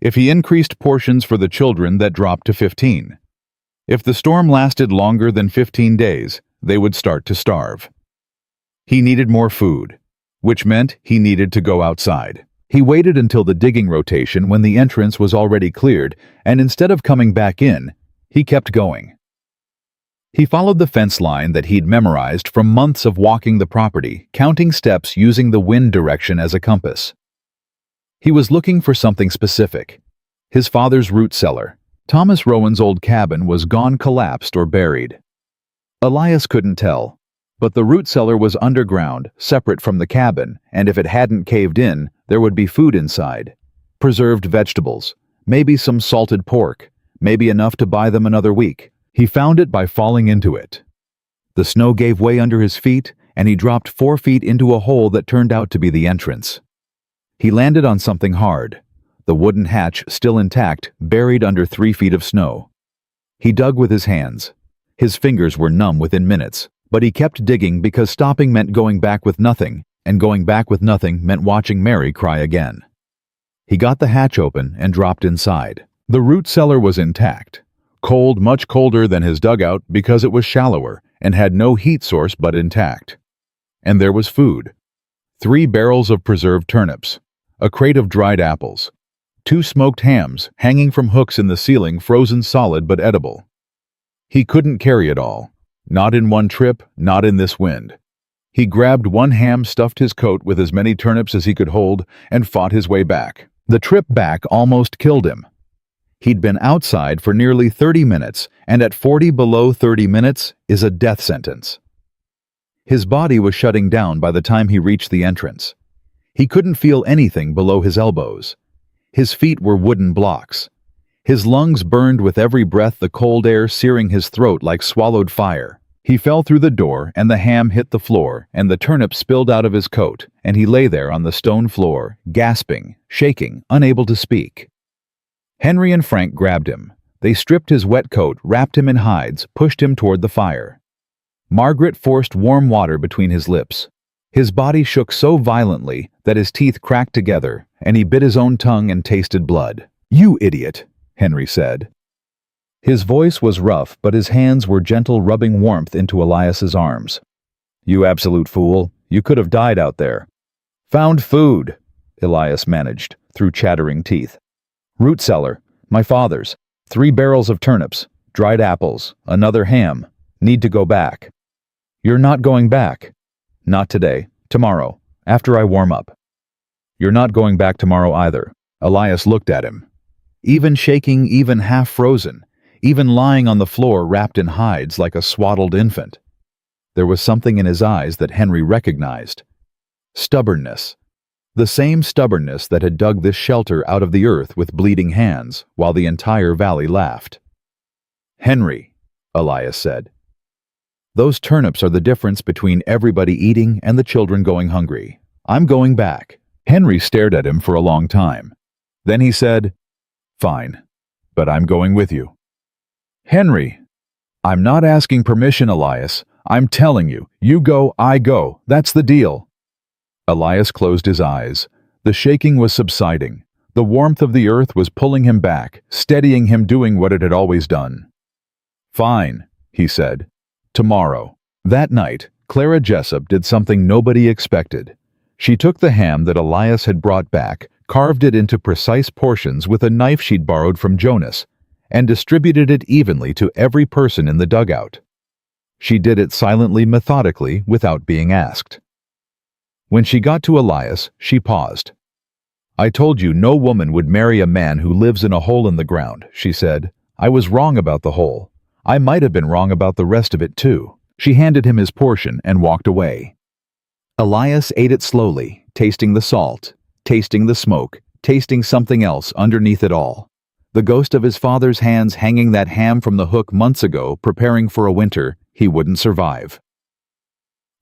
If he increased portions for the children, that dropped to 15. If the storm lasted longer than 15 days, they would start to starve. He needed more food, which meant he needed to go outside. He waited until the digging rotation when the entrance was already cleared, and instead of coming back in, he kept going. He followed the fence line that he'd memorized from months of walking the property, counting steps using the wind direction as a compass. He was looking for something specific. His father's root cellar. Thomas Rowan's old cabin was gone, collapsed, or buried. Elias couldn't tell, but the root cellar was underground, separate from the cabin, and if it hadn't caved in, there would be food inside. Preserved vegetables, maybe some salted pork, maybe enough to buy them another week. He found it by falling into it. The snow gave way under his feet, and he dropped 4 feet into a hole that turned out to be the entrance. He landed on something hard, the wooden hatch still intact, buried under 3 feet of snow. He dug with his hands. His fingers were numb within minutes, but he kept digging because stopping meant going back with nothing, and going back with nothing meant watching Mary cry again. He got the hatch open and dropped inside. The root cellar was intact. Cold, much colder than his dugout because it was shallower and had no heat source but intact. And there was food. 3 barrels of preserved turnips, a crate of dried apples, 2 smoked hams hanging from hooks in the ceiling, frozen solid but edible. He couldn't carry it all. Not in one trip, not in this wind. He grabbed 1 ham, stuffed his coat with as many turnips as he could hold, and fought his way back. The trip back almost killed him. He'd been outside for nearly 30 minutes, and at 40 below 30 minutes is a death sentence. His body was shutting down by the time he reached the entrance. He couldn't feel anything below his elbows. His feet were wooden blocks. His lungs burned with every breath, the cold air searing his throat like swallowed fire. He fell through the door, and the ham hit the floor, and the turnip spilled out of his coat, and he lay there on the stone floor, gasping, shaking, unable to speak. Henry and Frank grabbed him. They stripped his wet coat, wrapped him in hides, pushed him toward the fire. Margaret forced warm water between his lips. His body shook so violently that his teeth cracked together, and he bit his own tongue and tasted blood. "You idiot," Henry said. His voice was rough, but his hands were gentle, rubbing warmth into Elias's arms. "You absolute fool. You could have died out there." "Found food," Elias managed, through chattering teeth. "Root cellar. My father's. 3 barrels of turnips. Dried apples. Another ham. Need to go back." "You're not going back." "Not today. Tomorrow. After I warm up." "You're not going back tomorrow either." Elias looked at him. Even shaking, even half frozen, even lying on the floor wrapped in hides like a swaddled infant. There was something in his eyes that Henry recognized. Stubbornness. The same stubbornness that had dug this shelter out of the earth with bleeding hands, while the entire valley laughed. "Henry," Elias said, "those turnips are the difference between everybody eating and the children going hungry. I'm going back." Henry stared at him for a long time. Then he said, "Fine, but I'm going with you." "Henry." "I'm not asking permission, Elias. I'm telling you, you go, I go. That's the deal." Elias closed his eyes. The shaking was subsiding. The warmth of the earth was pulling him back, steadying him, doing what it had always done. "Fine," he said. "Tomorrow." That night, Clara Jessup did something nobody expected. She took the ham that Elias had brought back, carved it into precise portions with a knife she'd borrowed from Jonas, and distributed it evenly to every person in the dugout. She did it silently, methodically, without being asked. When she got to Elias, she paused. "I told you no woman would marry a man who lives in a hole in the ground," she said. "I was wrong about the hole. I might have been wrong about the rest of it too." She handed him his portion and walked away. Elias ate it slowly, tasting the salt, tasting the smoke, tasting something else underneath it all. The ghost of his father's hands hanging that ham from the hook months ago, preparing for a winter he wouldn't survive.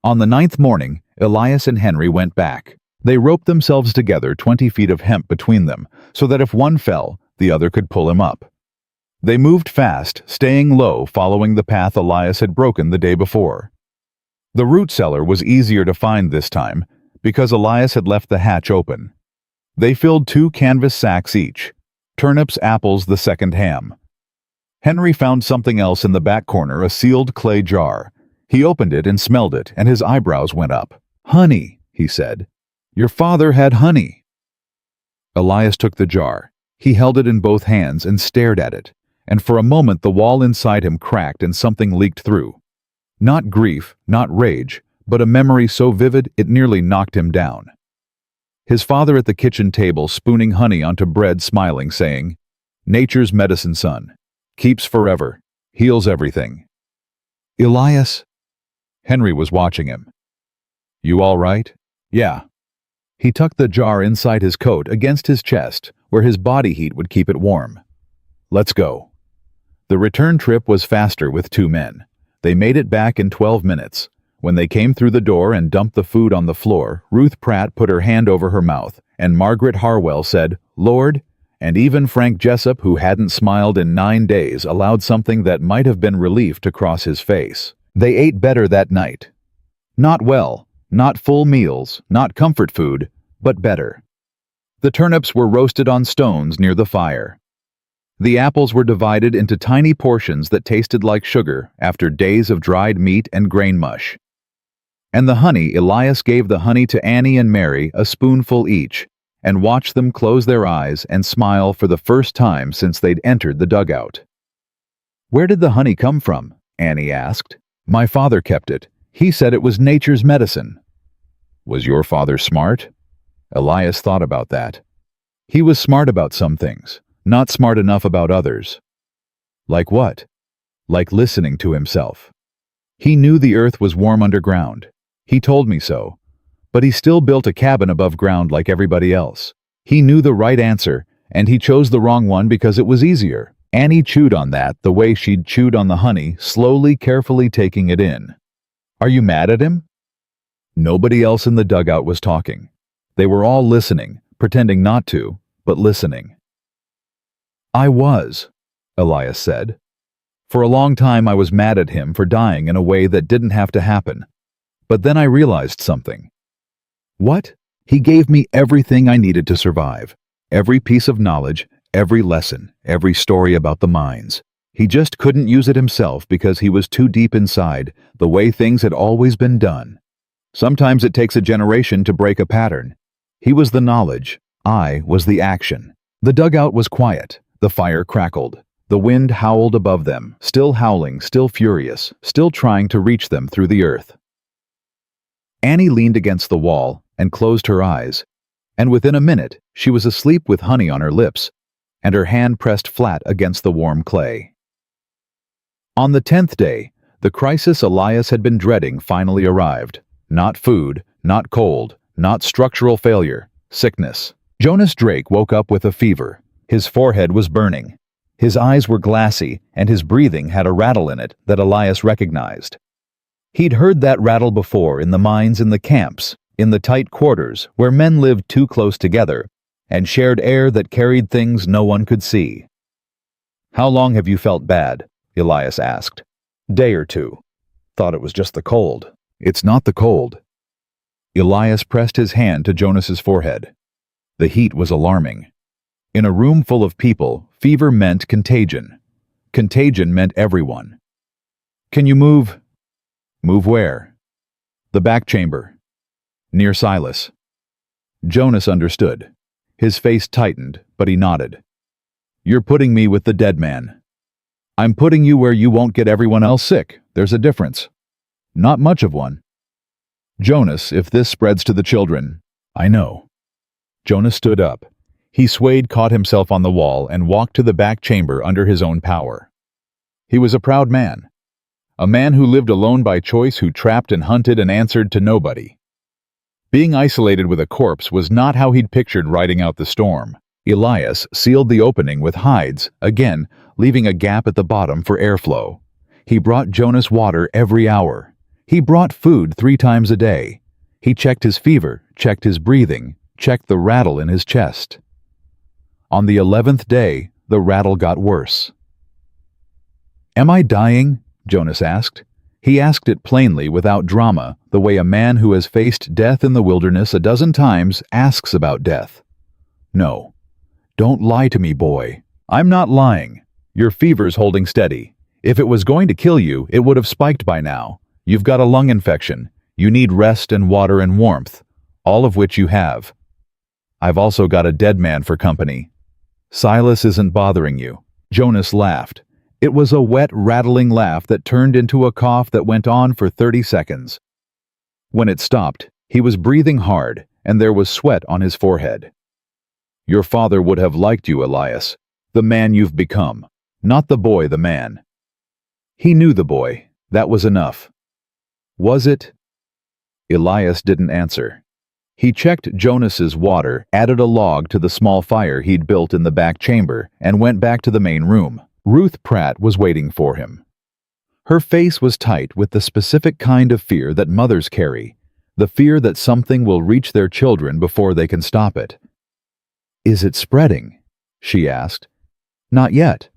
On the 9th morning, Elias and Henry went back. They roped themselves together 20 feet of hemp between them, so that if one fell, the other could pull him up. They moved fast, staying low, following the path Elias had broken the day before. The root cellar was easier to find this time, because Elias had left the hatch open. They filled 2 canvas sacks each, turnips, apples, the second ham. Henry found something else in the back corner, a sealed clay jar. He opened it and smelled it, and his eyebrows went up. "Honey," he said. "Your father had honey." Elias took the jar. He held it in both hands and stared at it, and for a moment the wall inside him cracked and something leaked through. Not grief, not rage, but a memory so vivid it nearly knocked him down. His father at the kitchen table spooning honey onto bread, smiling, saying, "Nature's medicine, son. Keeps forever. Heals everything." "Elias?" Henry was watching him. "You all right?" "Yeah." He tucked the jar inside his coat against his chest, where his body heat would keep it warm. "Let's go." The return trip was faster with 2 men. They made it back in 12 minutes. When they came through the door and dumped the food on the floor, Ruth Pratt put her hand over her mouth, and Margaret Harwell said, "Lord," and even Frank Jessup, who hadn't smiled in 9 days, allowed something that might have been relief to cross his face. They ate better that night. Not well, not full meals, not comfort food, but better. The turnips were roasted on stones near the fire. The apples were divided into tiny portions that tasted like sugar after days of dried meat and grain mush. And the honey, Elias gave the honey to Annie and Mary, a spoonful each, and watched them close their eyes and smile for the first time since they'd entered the dugout. "Where did the honey come from?" Annie asked. "My father kept it. He said it was nature's medicine." "Was your father smart?" Elias thought about that. He was smart about some things, not smart enough about others. Like what? Like listening to himself. He knew the earth was warm underground. He told me so. But he still built a cabin above ground like everybody else. He knew the right answer, and he chose the wrong one because it was easier. Annie chewed on that the way she'd chewed on the honey, slowly, carefully taking it in. "Are you mad at him?" Nobody else in the dugout was talking. They were all listening, pretending not to, but listening. "I was," Elias said. "For a long time I was mad at him for dying in a way that didn't have to happen. But then I realized something." "What?" "He gave me everything I needed to survive. Every piece of knowledge, every lesson, every story about the mines. He just couldn't use it himself because he was too deep inside, the way things had always been done. Sometimes it takes a generation to break a pattern. He was the knowledge. I was the action." The dugout was quiet. The fire crackled. The wind howled above them, still howling, still furious, still trying to reach them through the earth. Annie leaned against the wall and closed her eyes, and within a minute she was asleep with honey on her lips, and her hand pressed flat against the warm clay. On the 10th day, the crisis Elias had been dreading finally arrived. Not food, not cold, not structural failure, sickness. Jonas Drake woke up with a fever. His forehead was burning. His eyes were glassy, and his breathing had a rattle in it that Elias recognized. He'd heard that rattle before in the mines, in the camps, in the tight quarters where men lived too close together and shared air that carried things no one could see. "How long have you felt bad?" Elias asked. "Day or 2. Thought it was just the cold." "It's not the cold." Elias pressed his hand to Jonas's forehead. The heat was alarming. In a room full of people, fever meant contagion. Contagion meant everyone. "Can you move?" "Move where?" "The back chamber. Near Silas." Jonas understood. His face tightened, but he nodded. "You're putting me with the dead man." "I'm putting you where you won't get everyone else sick. There's a difference." "Not much of one." "Jonas, if this spreads to the children..." "I know." Jonas stood up. He swayed, caught himself on the wall, and walked to the back chamber under his own power. He was a proud man. A man who lived alone by choice, who trapped and hunted and answered to nobody. Being isolated with a corpse was not how he'd pictured riding out the storm. Elias sealed the opening with hides, again, leaving a gap at the bottom for airflow. He brought Jonas water every hour. He brought food 3 times a day. He checked his fever, checked his breathing, checked the rattle in his chest. On the 11th day, the rattle got worse. "Am I dying?" Jonas asked. He asked it plainly, without drama, the way a man who has faced death in the wilderness a dozen times asks about death. "No. Don't lie to me, boy." "I'm not lying. Your fever's holding steady. If it was going to kill you, it would have spiked by now. You've got a lung infection. You need rest and water and warmth, all of which you have. I've also got a dead man for company. Silas isn't bothering you." Jonas laughed. It was a wet, rattling laugh that turned into a cough that went on for 30 seconds. When it stopped, he was breathing hard, and there was sweat on his forehead. "Your father would have liked you, Elias. The man you've become. Not the boy, the man." He knew the boy. That was enough. Was it? Elias didn't answer. He checked Jonas's water, added a log to the small fire he'd built in the back chamber, and went back to the main room. Ruth Pratt was waiting for him. Her face was tight with the specific kind of fear that mothers carry, the fear that something will reach their children before they can stop it. "Is it spreading?" she asked. "Not yet."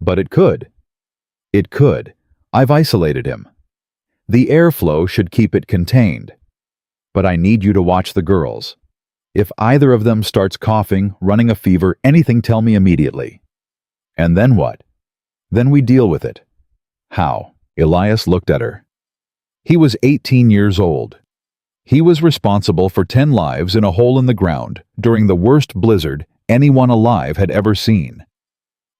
"But it could." "It could. I've isolated him. The airflow should keep it contained. But I need you to watch the girls. If either of them starts coughing, running a fever, anything, tell me immediately." "And then what?" "Then we deal with it." "How?" Elias looked at her. He was 18 years old. He was responsible for 10 lives in a hole in the ground during the worst blizzard anyone alive had ever seen.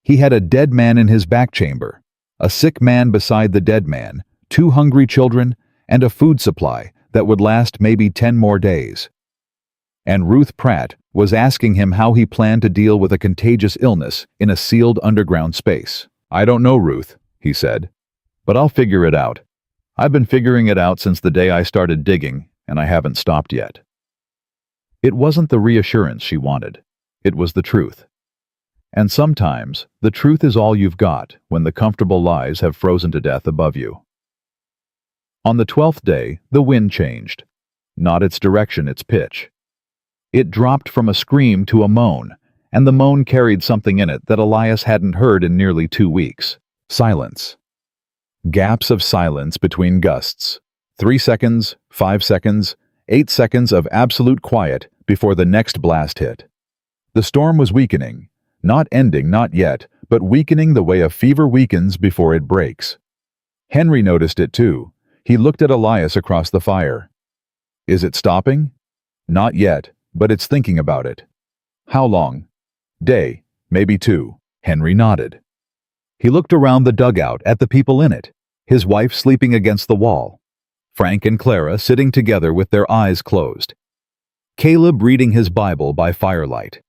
He had a dead man in his back chamber, a sick man beside the dead man, 2 hungry children, and a food supply that would last maybe 10 more days. And Ruth Pratt was asking him how he planned to deal with a contagious illness in a sealed underground space. "I don't know, Ruth," he said, "but I'll figure it out. I've been figuring it out since the day I started digging, and I haven't stopped yet." It wasn't the reassurance she wanted. It was the truth. And sometimes, the truth is all you've got when the comfortable lies have frozen to death above you. On the 12th day, the wind changed. Not its direction, its pitch. It dropped from a scream to a moan, and the moan carried something in it that Elias hadn't heard in nearly 2 weeks. Silence. Gaps of silence between gusts. 3 seconds, 5 seconds, 8 seconds of absolute quiet before the next blast hit. The storm was weakening. Not ending, not yet, but weakening the way a fever weakens before it breaks. Henry noticed it too. He looked at Elias across the fire. "Is it stopping?" "Not yet, but it's thinking about it." "How long?" "Day, maybe 2. Henry nodded. He looked around the dugout at the people in it, his wife sleeping against the wall, Frank and Clara sitting together with their eyes closed, Caleb reading his Bible by firelight,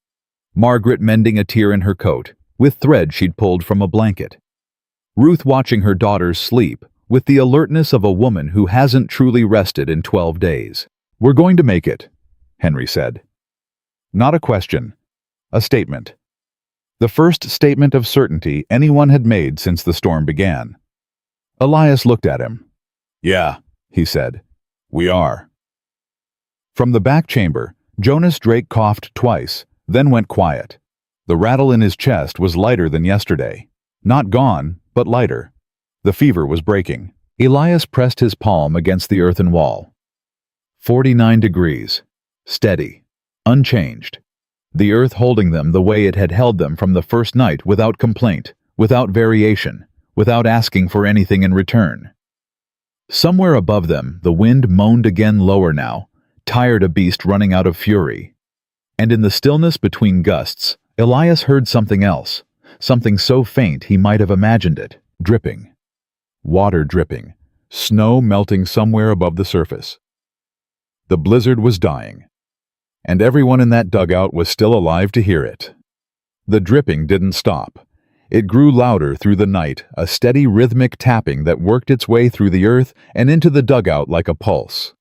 Margaret mending a tear in her coat, with thread she'd pulled from a blanket, Ruth watching her daughters sleep with the alertness of a woman who hasn't truly rested in 12 days. "We're going to make it," Henry said. Not a question, a statement. The first statement of certainty anyone had made since the storm began. Elias looked at him. "Yeah," he said. "We are." From the back chamber, Jonas Drake coughed twice, then went quiet. The rattle in his chest was lighter than yesterday. Not gone, but lighter. The fever was breaking. Elias pressed his palm against the earthen wall. 49 degrees. Steady. Unchanged. The earth holding them the way it had held them from the first night, without complaint, without variation, without asking for anything in return. Somewhere above them, the wind moaned again, lower now, tired a beast running out of fury. And in the stillness between gusts, Elias heard something else, something so faint he might have imagined it, dripping. Water dripping, snow melting somewhere above the surface. The blizzard was dying, and everyone in that dugout was still alive to hear it. The dripping didn't stop. It grew louder through the night, a steady rhythmic tapping that worked its way through the earth and into the dugout like a pulse.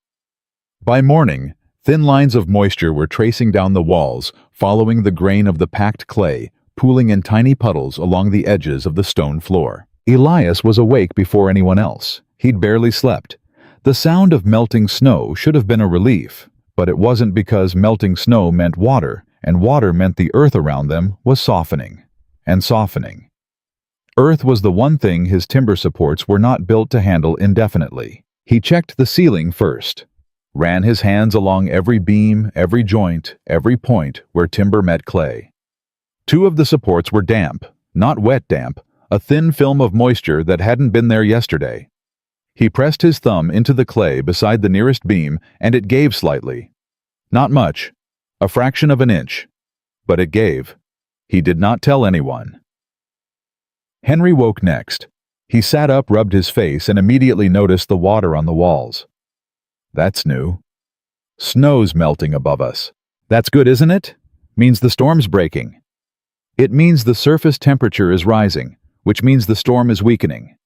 By morning, Thin lines of moisture were tracing down the walls, following the grain of the packed clay, pooling in tiny puddles along the edges of the stone floor. Elias was awake before anyone else. He'd barely slept. The sound of melting snow should have been a relief, but it wasn't, because melting snow meant water, and water meant the earth around them was softening and softening. Earth was the one thing his timber supports were not built to handle indefinitely. He checked the ceiling first, ran his hands along every beam, every joint, every point where timber met clay. Two of the supports were damp, not wet damp, a thin film of moisture that hadn't been there yesterday. He pressed his thumb into the clay beside the nearest beam, and it gave slightly. Not much, a fraction of an inch, but it gave. He did not tell anyone. Henry woke next. He sat up, rubbed his face, and immediately noticed the water on the walls. That's new. Snow's melting above us. That's good, isn't it? Means the storm's breaking. It means the surface temperature is rising, which means the storm is weakening.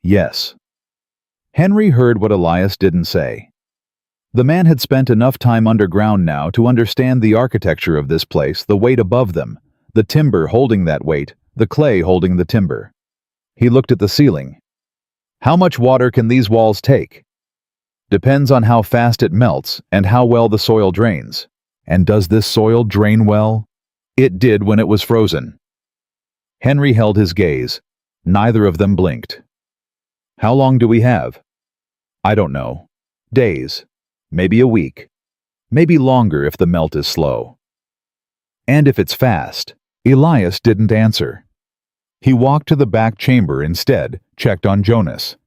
Yes. Henry heard what Elias didn't say. The man had spent enough time underground now to understand the architecture of this place, the weight above them, the timber holding that weight, the clay holding the timber. He looked at the ceiling. How much water can these walls take? Depends on how fast it melts and how well the soil drains. And does this soil drain well? It did when it was frozen. Henry held his gaze. Neither of them blinked. How long do we have? I don't know. Days. Maybe a week. Maybe longer if the melt is slow. And if it's fast? Elias didn't answer. He walked to the back chamber instead, checked on Jonas.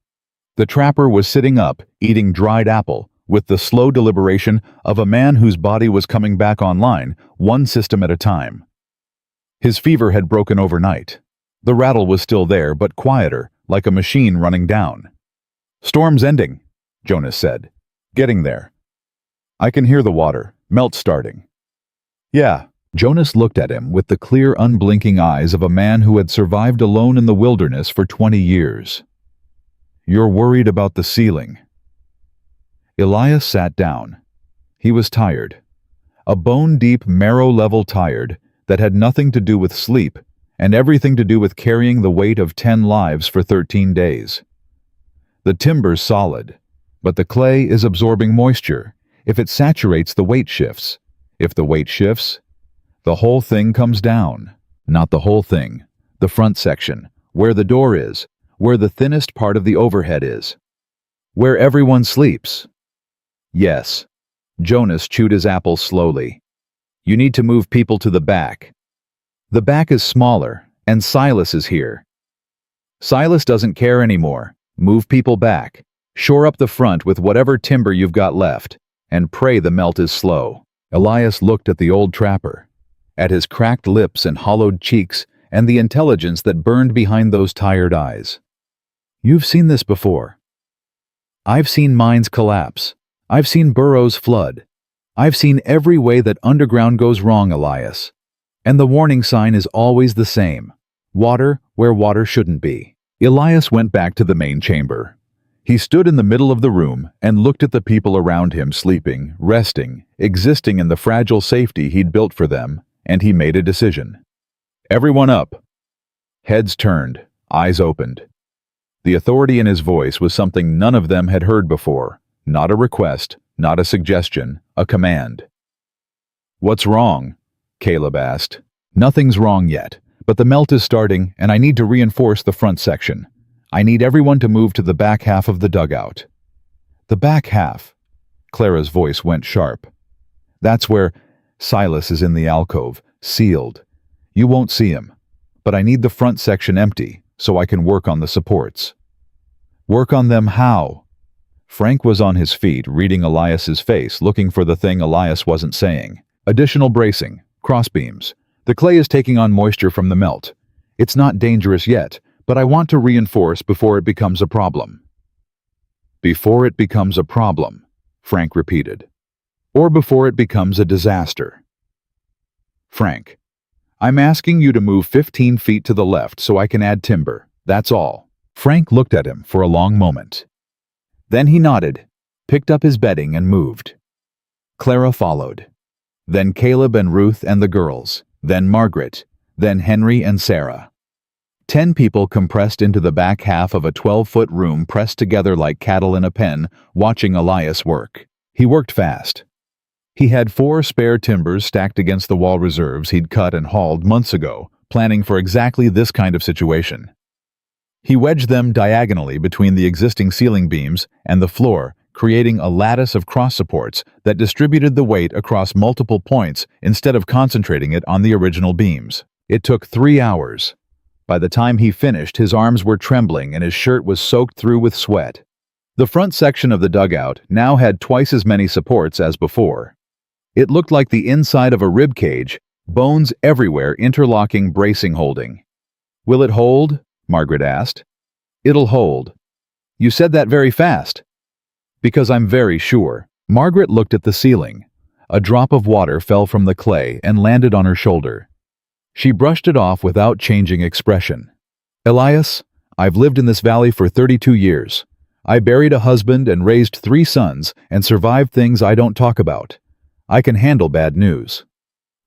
The trapper was sitting up, eating dried apple, with the slow deliberation of a man whose body was coming back online, one system at a time. His fever had broken overnight. The rattle was still there, but quieter, like a machine running down. Storm's ending, Jonas said. Getting there. I can hear the water, melt starting. Yeah. Jonas looked at him with the clear, unblinking eyes of a man who had survived alone in the wilderness for 20 years. You're worried about the ceiling. Elias sat down. He was tired. A bone-deep, marrow-level tired that had nothing to do with sleep and everything to do with carrying the weight of 10 lives for 13 days. The timber's solid, but the clay is absorbing moisture. If it saturates, the weight shifts. If the weight shifts, the whole thing comes down. Not the whole thing. The front section, where the door is, where the thinnest part of the overhead is. Where everyone sleeps. Yes. Jonas chewed his apple slowly. You need to move people to the back. The back is smaller, and Silas is here. Silas doesn't care anymore. Move people back. Shore up the front with whatever timber you've got left, and pray the melt is slow. Elias looked at the old trapper, at his cracked lips and hollowed cheeks, and the intelligence that burned behind those tired eyes. You've seen this before. I've seen mines collapse. I've seen burrows flood. I've seen every way that underground goes wrong, Elias. And the warning sign is always the same. Water where water shouldn't be. Elias went back to the main chamber. He stood in the middle of the room and looked at the people around him sleeping, resting, existing in the fragile safety he'd built for them, and he made a decision. Everyone up. Heads turned, eyes opened. The authority in his voice was something none of them had heard before. Not a request, not a suggestion, a command. What's wrong? Caleb asked. Nothing's wrong yet, but the melt is starting and I need to reinforce the front section. I need everyone to move to the back half of the dugout. The back half. Clara's voice went sharp. That's where Silas is in the alcove, sealed. You won't see him, but I need the front section empty so I can work on the supports. Work on them how? Frank was on his feet, reading Elias's face, looking for the thing Elias wasn't saying. Additional bracing, crossbeams. The clay is taking on moisture from the melt. It's not dangerous yet, but I want to reinforce before it becomes a problem. Before it becomes a problem, Frank repeated. Or before it becomes a disaster. Frank, I'm asking you to move 15 feet to the left so I can add timber. That's all. Frank looked at him for a long moment. Then he nodded, picked up his bedding and moved. Clara followed. Then Caleb and Ruth and the girls. Then Margaret. Then Henry and Sarah. 10 people compressed into the back half of a 12-foot room, pressed together like cattle in a pen, watching Elias work. He worked fast. He had 4 spare timbers stacked against the wall reserves he'd cut and hauled months ago, planning for exactly this kind of situation. He wedged them diagonally between the existing ceiling beams and the floor, creating a lattice of cross supports that distributed the weight across multiple points instead of concentrating it on the original beams. It took 3 hours. By the time he finished, his arms were trembling and his shirt was soaked through with sweat. The front section of the dugout now had twice as many supports as before. It looked like the inside of a rib cage, bones everywhere, interlocking bracing holding. "Will it hold?" Margaret asked. "It'll hold." "You said that very fast." "Because I'm very sure." Margaret looked at the ceiling. A drop of water fell from the clay and landed on her shoulder. She brushed it off without changing expression. "Elias, I've lived in this valley for 32 years. I buried a husband and raised 3 sons and survived things I don't talk about. I can handle bad news.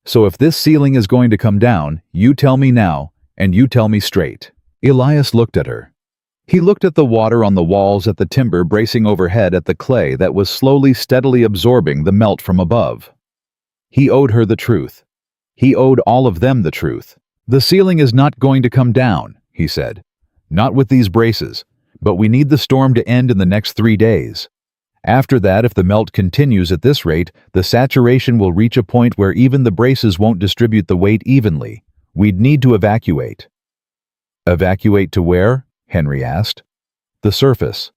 So if this ceiling is going to come down, you tell me now, and you tell me straight." Elias looked at her. He looked at the water on the walls, at the timber bracing overhead, at the clay that was slowly, steadily absorbing the melt from above. He owed her the truth. He owed all of them the truth. "The ceiling is not going to come down," he said. "Not with these braces, but we need the storm to end in the next 3 days. After that, if the melt continues at this rate, the saturation will reach a point where even the braces won't distribute the weight evenly. We'd need to evacuate." "Evacuate to where?" Henry asked. "The surface.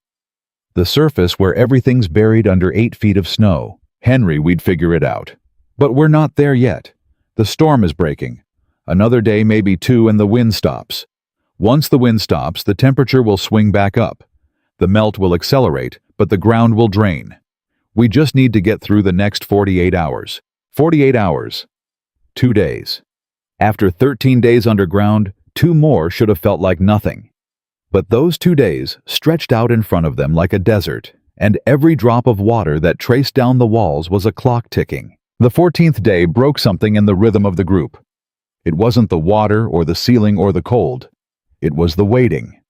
The surface where everything's buried under 8 feet of snow. Henry, we'd figure it out. But we're not there yet. The storm is breaking. Another day, maybe 2, and the wind stops. Once the wind stops, the temperature will swing back up. The melt will accelerate, but the ground will drain. We just need to get through the next 48 hours. 48 hours. 2 days. After 13 days underground, 2 more should have felt like nothing. But those 2 days stretched out in front of them like a desert, and every drop of water that traced down the walls was a clock ticking. The 14th day broke something in the rhythm of the group. It wasn't the water or the ceiling or the cold. It was the waiting.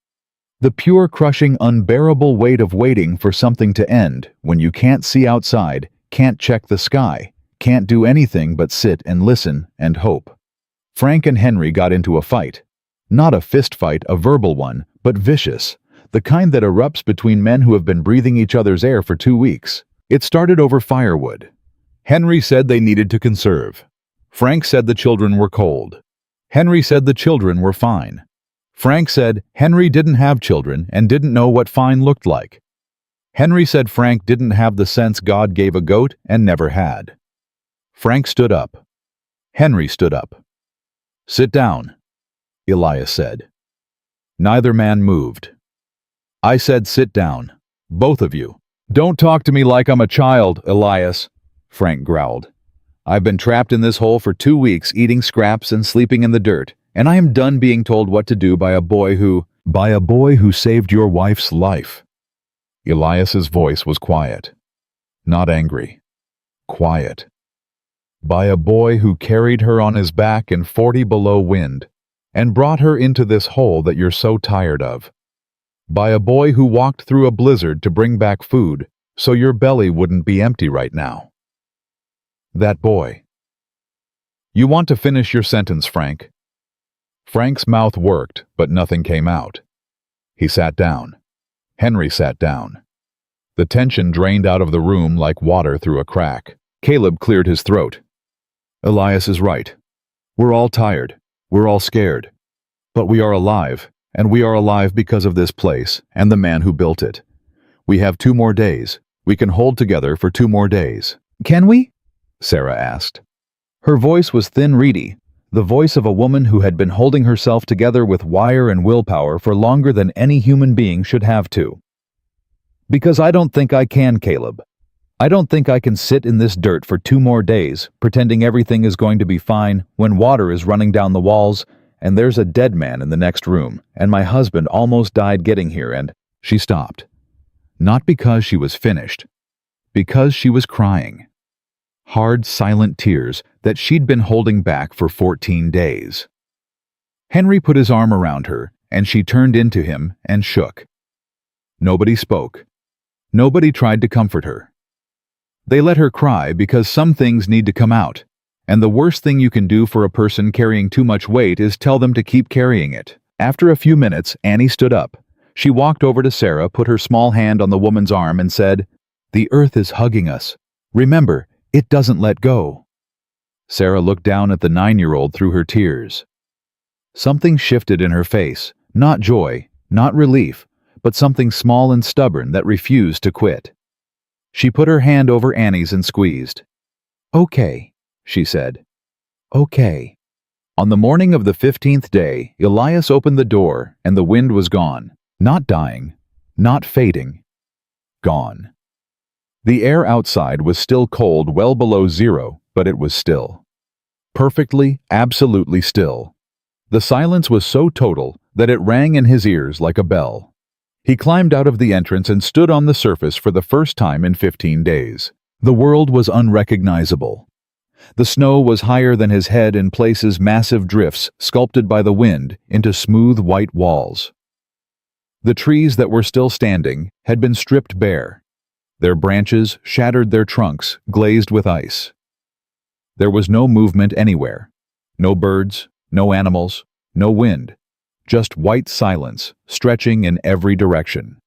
The pure, crushing, unbearable weight of waiting for something to end when you can't see outside, can't check the sky, can't do anything but sit and listen and hope. Frank and Henry got into a fight. Not a fist fight, a verbal one, but vicious, the kind that erupts between men who have been breathing each other's air for 2 weeks. It started over firewood. Henry said they needed to conserve. Frank said the children were cold. Henry said the children were fine. Frank said Henry didn't have children and didn't know what fine looked like. Henry said Frank didn't have the sense God gave a goat and never had. Frank stood up. Henry stood up. "Sit down," Elias said. Neither man moved. "I said sit down. Both of you." "Don't talk to me like I'm a child, Elias," Frank growled. "I've been trapped in this hole for 2 weeks, eating scraps and sleeping in the dirt, and I am done being told what to do by a boy who saved your wife's life." Elias's voice was quiet. Not angry. Quiet. "By a boy who carried her on his back in 40 below wind and brought her into this hole that you're so tired of. By a boy who walked through a blizzard to bring back food so your belly wouldn't be empty right now. That boy." "You want to finish your sentence, Frank." Frank's mouth worked, but nothing came out. He sat down. Henry sat down. The tension drained out of the room like water through a crack. Caleb cleared his throat. "Elias is right. We're all tired. We're all scared. But we are alive, and we are alive because of this place and the man who built it. We have 2 more days. We can hold together for 2 more days." "Can we?" Sarah asked. Her voice was thin, reedy, the voice of a woman who had been holding herself together with wire and willpower for longer than any human being should have to. "Because I don't think I can, Caleb. I don't think I can sit in this dirt for 2 more days, pretending everything is going to be fine when water is running down the walls, and there's a dead man in the next room, and my husband almost died getting here, and—" She stopped. Not because she was finished. Because she was crying. hard, silent tears that she'd been holding back for 14 days. Henry put his arm around her, and she turned into him and shook. Nobody spoke. Nobody tried to comfort her. They let her cry because some things need to come out, and the worst thing you can do for a person carrying too much weight is tell them to keep carrying it. After a few minutes, Annie stood up. She walked over to Sarah, put her small hand on the woman's arm, and said, "The earth is hugging us. Remember, it doesn't let go." Sarah looked down at the 9-year-old through her tears. Something shifted in her face, not joy, not relief, but something small and stubborn that refused to quit. She put her hand over Annie's and squeezed. "Okay," she said. "Okay." On the morning of the 15th day, Elias opened the door and the wind was gone. Not dying, not fading. Gone. The air outside was still cold, well below zero, but it was still. Perfectly, absolutely still. The silence was so total that it rang in his ears like a bell. He climbed out of the entrance and stood on the surface for the first time in 15 days. The world was unrecognizable. The snow was higher than his head, in places massive drifts sculpted by the wind into smooth white walls. The trees that were still standing had been stripped bare. Their branches shattered, their trunks glazed with ice. There was no movement anywhere. No birds, no animals, no wind. Just white silence stretching in every direction.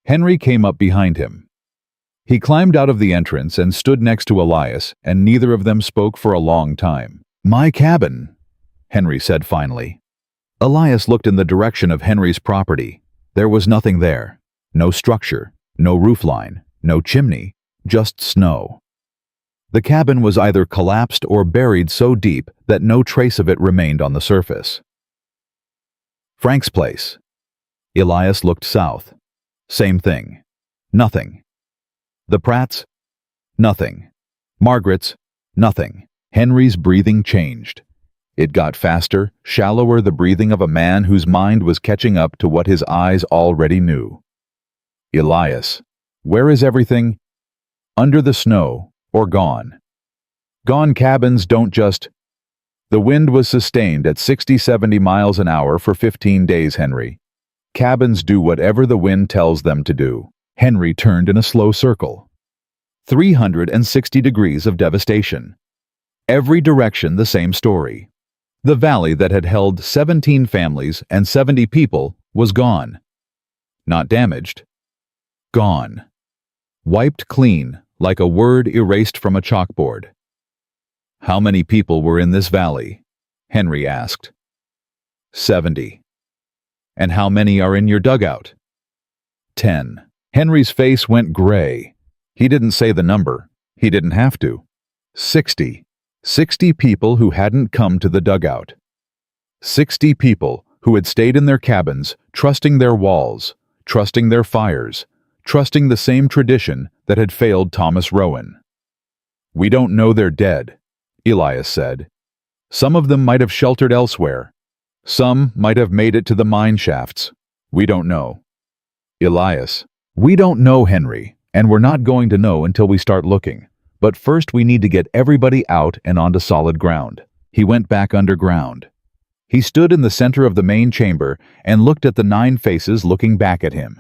Henry came up behind him. He climbed out of the entrance and stood next to Elias, and neither of them spoke for a long time. "My cabin," Henry said finally. Elias looked in the direction of Henry's property. There was nothing there. No structure, no roofline, no chimney, just snow. The cabin was either collapsed or buried so deep that no trace of it remained on the surface. Frank's place. Elias looked south. Same thing. Nothing. The Pratts? Nothing. Margaret's? Nothing. Henry's breathing changed. It got faster, shallower, the breathing of a man whose mind was catching up to what his eyes already knew. Elias, where is everything? Under the snow, or gone? Gone. Cabins don't just... The wind was sustained at 60-70 miles an hour for 15 days, Henry. Cabins do whatever the wind tells them to do. Henry turned in a slow circle. 360 degrees of devastation. Every direction the same story. The valley that had held 17 families and 70 people was gone. Not damaged. Gone. Wiped clean, like a word erased from a chalkboard. "How many people were in this valley?" Henry asked. 70. "And how many are in your dugout?" 10. Henry's face went gray. He didn't say the number. He didn't have to. 60. 60 people who hadn't come to the dugout. 60 people who had stayed in their cabins, trusting their walls, trusting their fires, trusting the same tradition that had failed Thomas Rowan. "We don't know they're dead," Elias said. "Some of them might have sheltered elsewhere. Some might have made it to the mine shafts. We don't know." Elias, "We don't know, Henry, and we're not going to know until we start looking. But first we need to get everybody out and onto solid ground." He went back underground. He stood in the center of the main chamber and looked at the 9 faces looking back at him.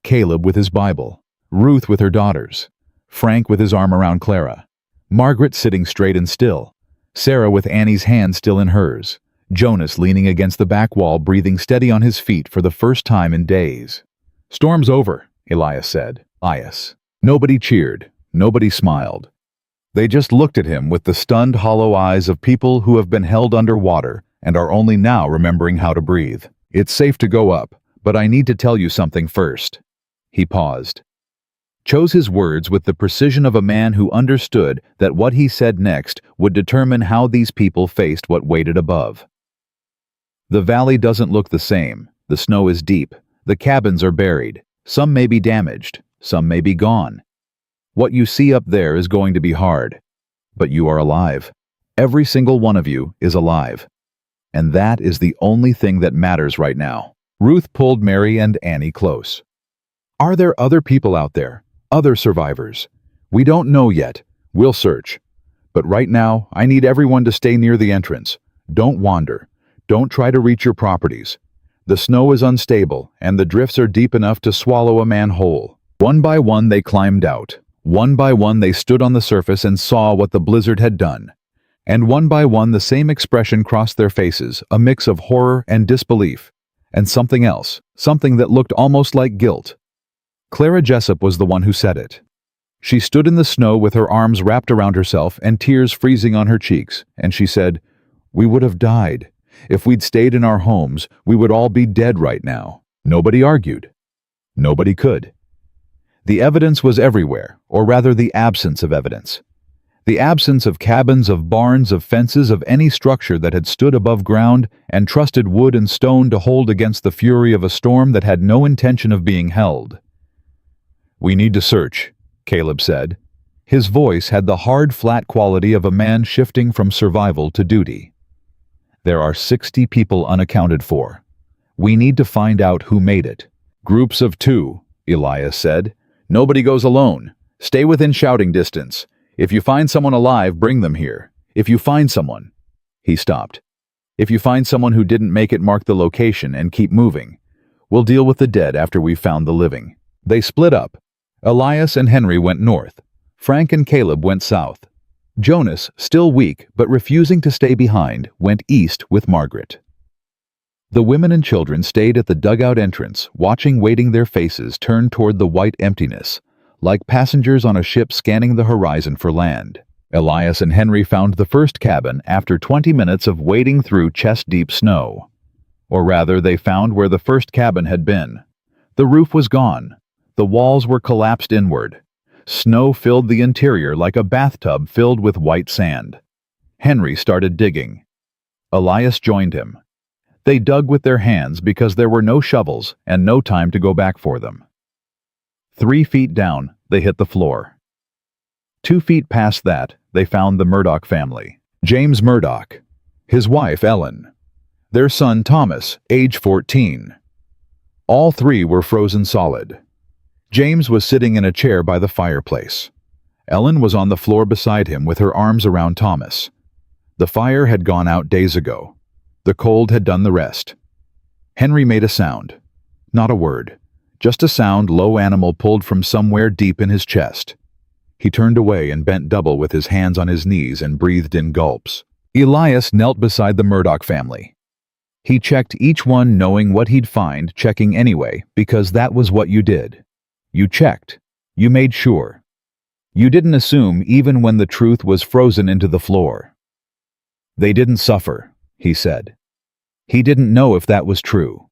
Caleb with his Bible, Ruth with her daughters, Frank with his arm around Clara, Margaret sitting straight and still, Sarah with Annie's hand still in hers, Jonas leaning against the back wall, breathing steady on his feet for the first time in days. "Storm's over," Elias said. Elias. Nobody cheered. Nobody smiled. They just looked at him with the stunned, hollow eyes of people who have been held under water and are only now remembering how to breathe. "It's safe to go up, but I need to tell you something first." He paused. Chose his words with the precision of a man who understood that what he said next would determine how these people faced what waited above. "The valley doesn't look the same. The snow is deep. The cabins are buried. Some may be damaged. Some may be gone. What you see up there is going to be hard. But you are alive. Every single one of you is alive. And that is the only thing that matters right now." Ruth pulled Mary and Annie close. "Are there other people out there? Other survivors? We don't know yet. We'll search. But right now, I need everyone to stay near the entrance. Don't wander. Don't try to reach your properties. The snow is unstable, and the drifts are deep enough to swallow a man whole. One by one they climbed out. One by one they stood on the surface and saw what the blizzard had done. And one by one the same expression crossed their faces, a mix of horror and disbelief. And something else, something that looked almost like guilt. Clara Jessup was the one who said it. She stood in the snow with her arms wrapped around herself and tears freezing on her cheeks, and she said, "We would have died. If we'd stayed in our homes, we would all be dead right now." Nobody argued. Nobody could. The evidence was everywhere, or rather the absence of evidence. The absence of cabins, of barns, of fences, of any structure that had stood above ground and trusted wood and stone to hold against the fury of a storm that had no intention of being held. "We need to search," Caleb said. His voice had the hard, flat quality of a man shifting from survival to duty. "There are 60 people unaccounted for. We need to find out who made it." "Groups of 2, Elias said. "Nobody goes alone. Stay within shouting distance. If you find someone alive, bring them here. If you find someone—" He stopped. "If you find someone who didn't make it, mark the location and keep moving. We'll deal with the dead after we've found the living." They split up. Elias and Henry went north. Frank and Caleb went south. Jonas, still weak but refusing to stay behind, went east with Margaret. The women and children stayed at the dugout entrance, waiting their faces turned toward the white emptiness, like passengers on a ship scanning the horizon for land. Elias and Henry found the first cabin after 20 minutes of wading through chest-deep snow. Or rather, they found where the first cabin had been. The roof was gone. The walls were collapsed inward. Snow filled the interior like a bathtub filled with white sand. Henry started digging. Elias joined him. They dug with their hands because there were no shovels and no time to go back for them. 3 feet down, they hit the floor. 2 feet past that, they found the Murdoch family. James Murdoch, his wife Ellen, their son Thomas, age 14. All 3 were frozen solid. James was sitting in a chair by the fireplace. Ellen was on the floor beside him with her arms around Thomas. The fire had gone out days ago. The cold had done the rest. Henry made a sound. Not a word. Just a sound low animal pulled from somewhere deep in his chest. He turned away and bent double with his hands on his knees and breathed in gulps. Elias knelt beside the Murdoch family. He checked each one, knowing what he'd find, checking anyway, because that was what you did. You checked. You made sure. You didn't assume even when the truth was frozen into the floor. "They didn't suffer," he said. He didn't know if that was true.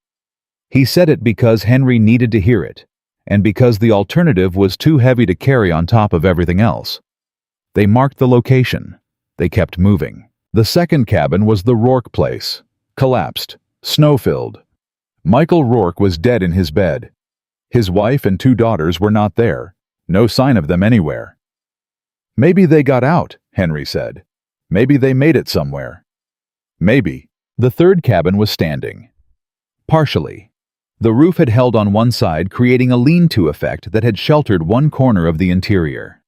He said it because Henry needed to hear it, and because the alternative was too heavy to carry on top of everything else. They marked the location. They kept moving. The second cabin was the Rourke place. Collapsed. Snow-filled. Michael Rourke was dead in his bed. His wife and 2 daughters were not there. No sign of them anywhere. "Maybe they got out," Henry said. "Maybe they made it somewhere." Maybe. The third cabin was standing. Partially. The roof had held on one side, creating a lean-to effect that had sheltered one corner of the interior.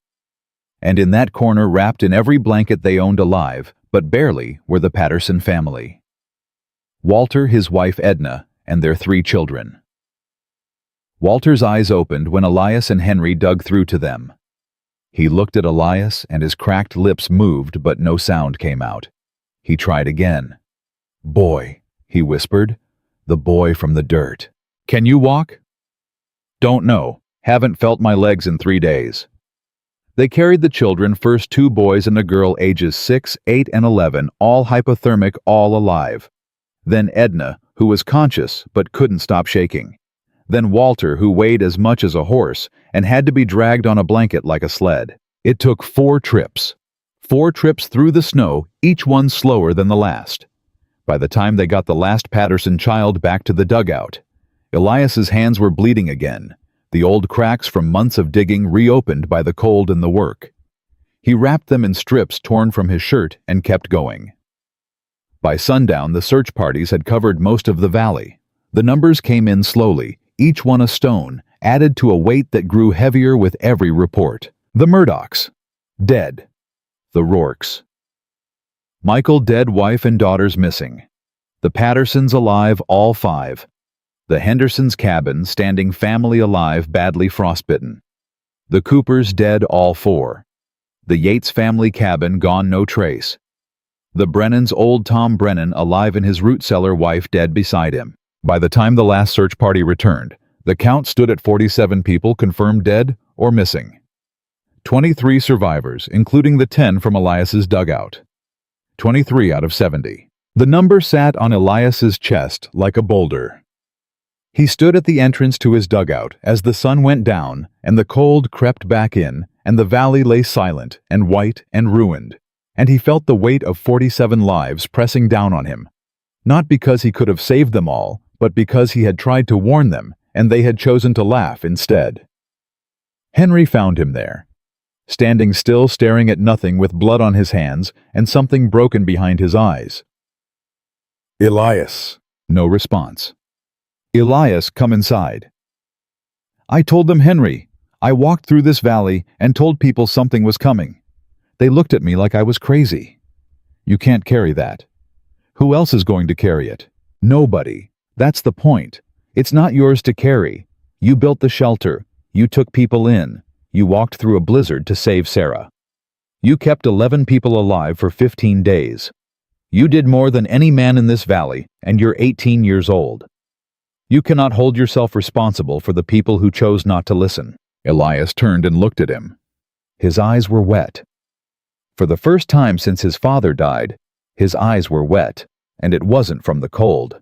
And in that corner, wrapped in every blanket they owned alive, but barely, were the Patterson family. Walter, his wife Edna, and their 3 children. Walter's eyes opened when Elias and Henry dug through to them. He looked at Elias and his cracked lips moved, but no sound came out. He tried again. "Boy," he whispered. "The boy from the dirt. Can you walk?" "Don't know. Haven't felt my legs in 3 days." They carried the children, first 2 boys and a girl ages 6, 8, and 11, all hypothermic, all alive. Then Edna, who was conscious but couldn't stop shaking. Then Walter, who weighed as much as a horse and had to be dragged on a blanket like a sled. It took 4 trips. 4 trips through the snow, each one slower than the last. By the time they got the last Patterson child back to the dugout, Elias's hands were bleeding again, the old cracks from months of digging reopened by the cold and the work. He wrapped them in strips torn from his shirt and kept going. By sundown, the search parties had covered most of the valley. The numbers came in slowly, each one a stone, added to a weight that grew heavier with every report. The Murdochs. Dead. The Rourkes. Michael dead, wife and daughters missing. The Pattersons alive, all 5. The Hendersons' cabin standing, family alive, badly frostbitten. The Coopers dead, all 4. The Yates family cabin gone, no trace. The Brennans' old Tom Brennan alive in his root cellar, wife dead beside him. By the time the last search party returned, the count stood at 47 people confirmed dead or missing. 23 survivors, including the 10 from Elias's dugout. 23 out of 70. The number sat on Elias's chest like a boulder. He stood at the entrance to his dugout as the sun went down and the cold crept back in and the valley lay silent and white and ruined, and he felt the weight of 47 lives pressing down on him, not because he could have saved them all, but because he had tried to warn them and they had chosen to laugh instead. Henry found him there, standing still, staring at nothing with blood on his hands and something broken behind his eyes. "Elias." No response. "Elias, come inside." "I told them, Henry. I walked through this valley and told people something was coming. They looked at me like I was crazy." "You can't carry that." "Who else is going to carry it?" "Nobody. That's the point. It's not yours to carry. You built the shelter. You took people in. You walked through a blizzard to save Sarah. You kept 11 people alive for 15 days. You did more than any man in this valley, and you're 18 years old. You cannot hold yourself responsible for the people who chose not to listen." Elias turned and looked at him. His eyes were wet. For the first time since his father died, his eyes were wet, and it wasn't from the cold.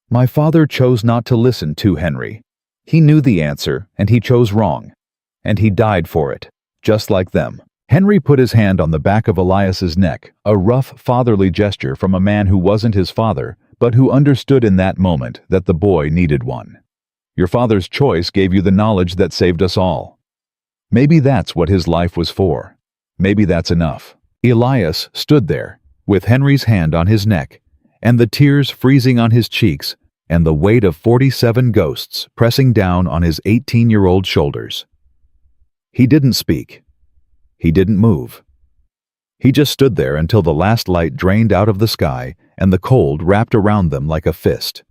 "My father chose not to listen to Henry. He knew the answer, and he chose wrong. And he died for it, just like them." Henry put his hand on the back of Elias's neck, a rough fatherly gesture from a man who wasn't his father, but who understood in that moment that the boy needed one. "Your father's choice gave you the knowledge that saved us all. Maybe that's what his life was for. Maybe that's enough." Elias stood there, with Henry's hand on his neck, and the tears freezing on his cheeks, and the weight of 47 ghosts pressing down on his 18-year-old shoulders. He didn't speak. He didn't move. He just stood there until the last light drained out of the sky and the cold wrapped around them like a fist.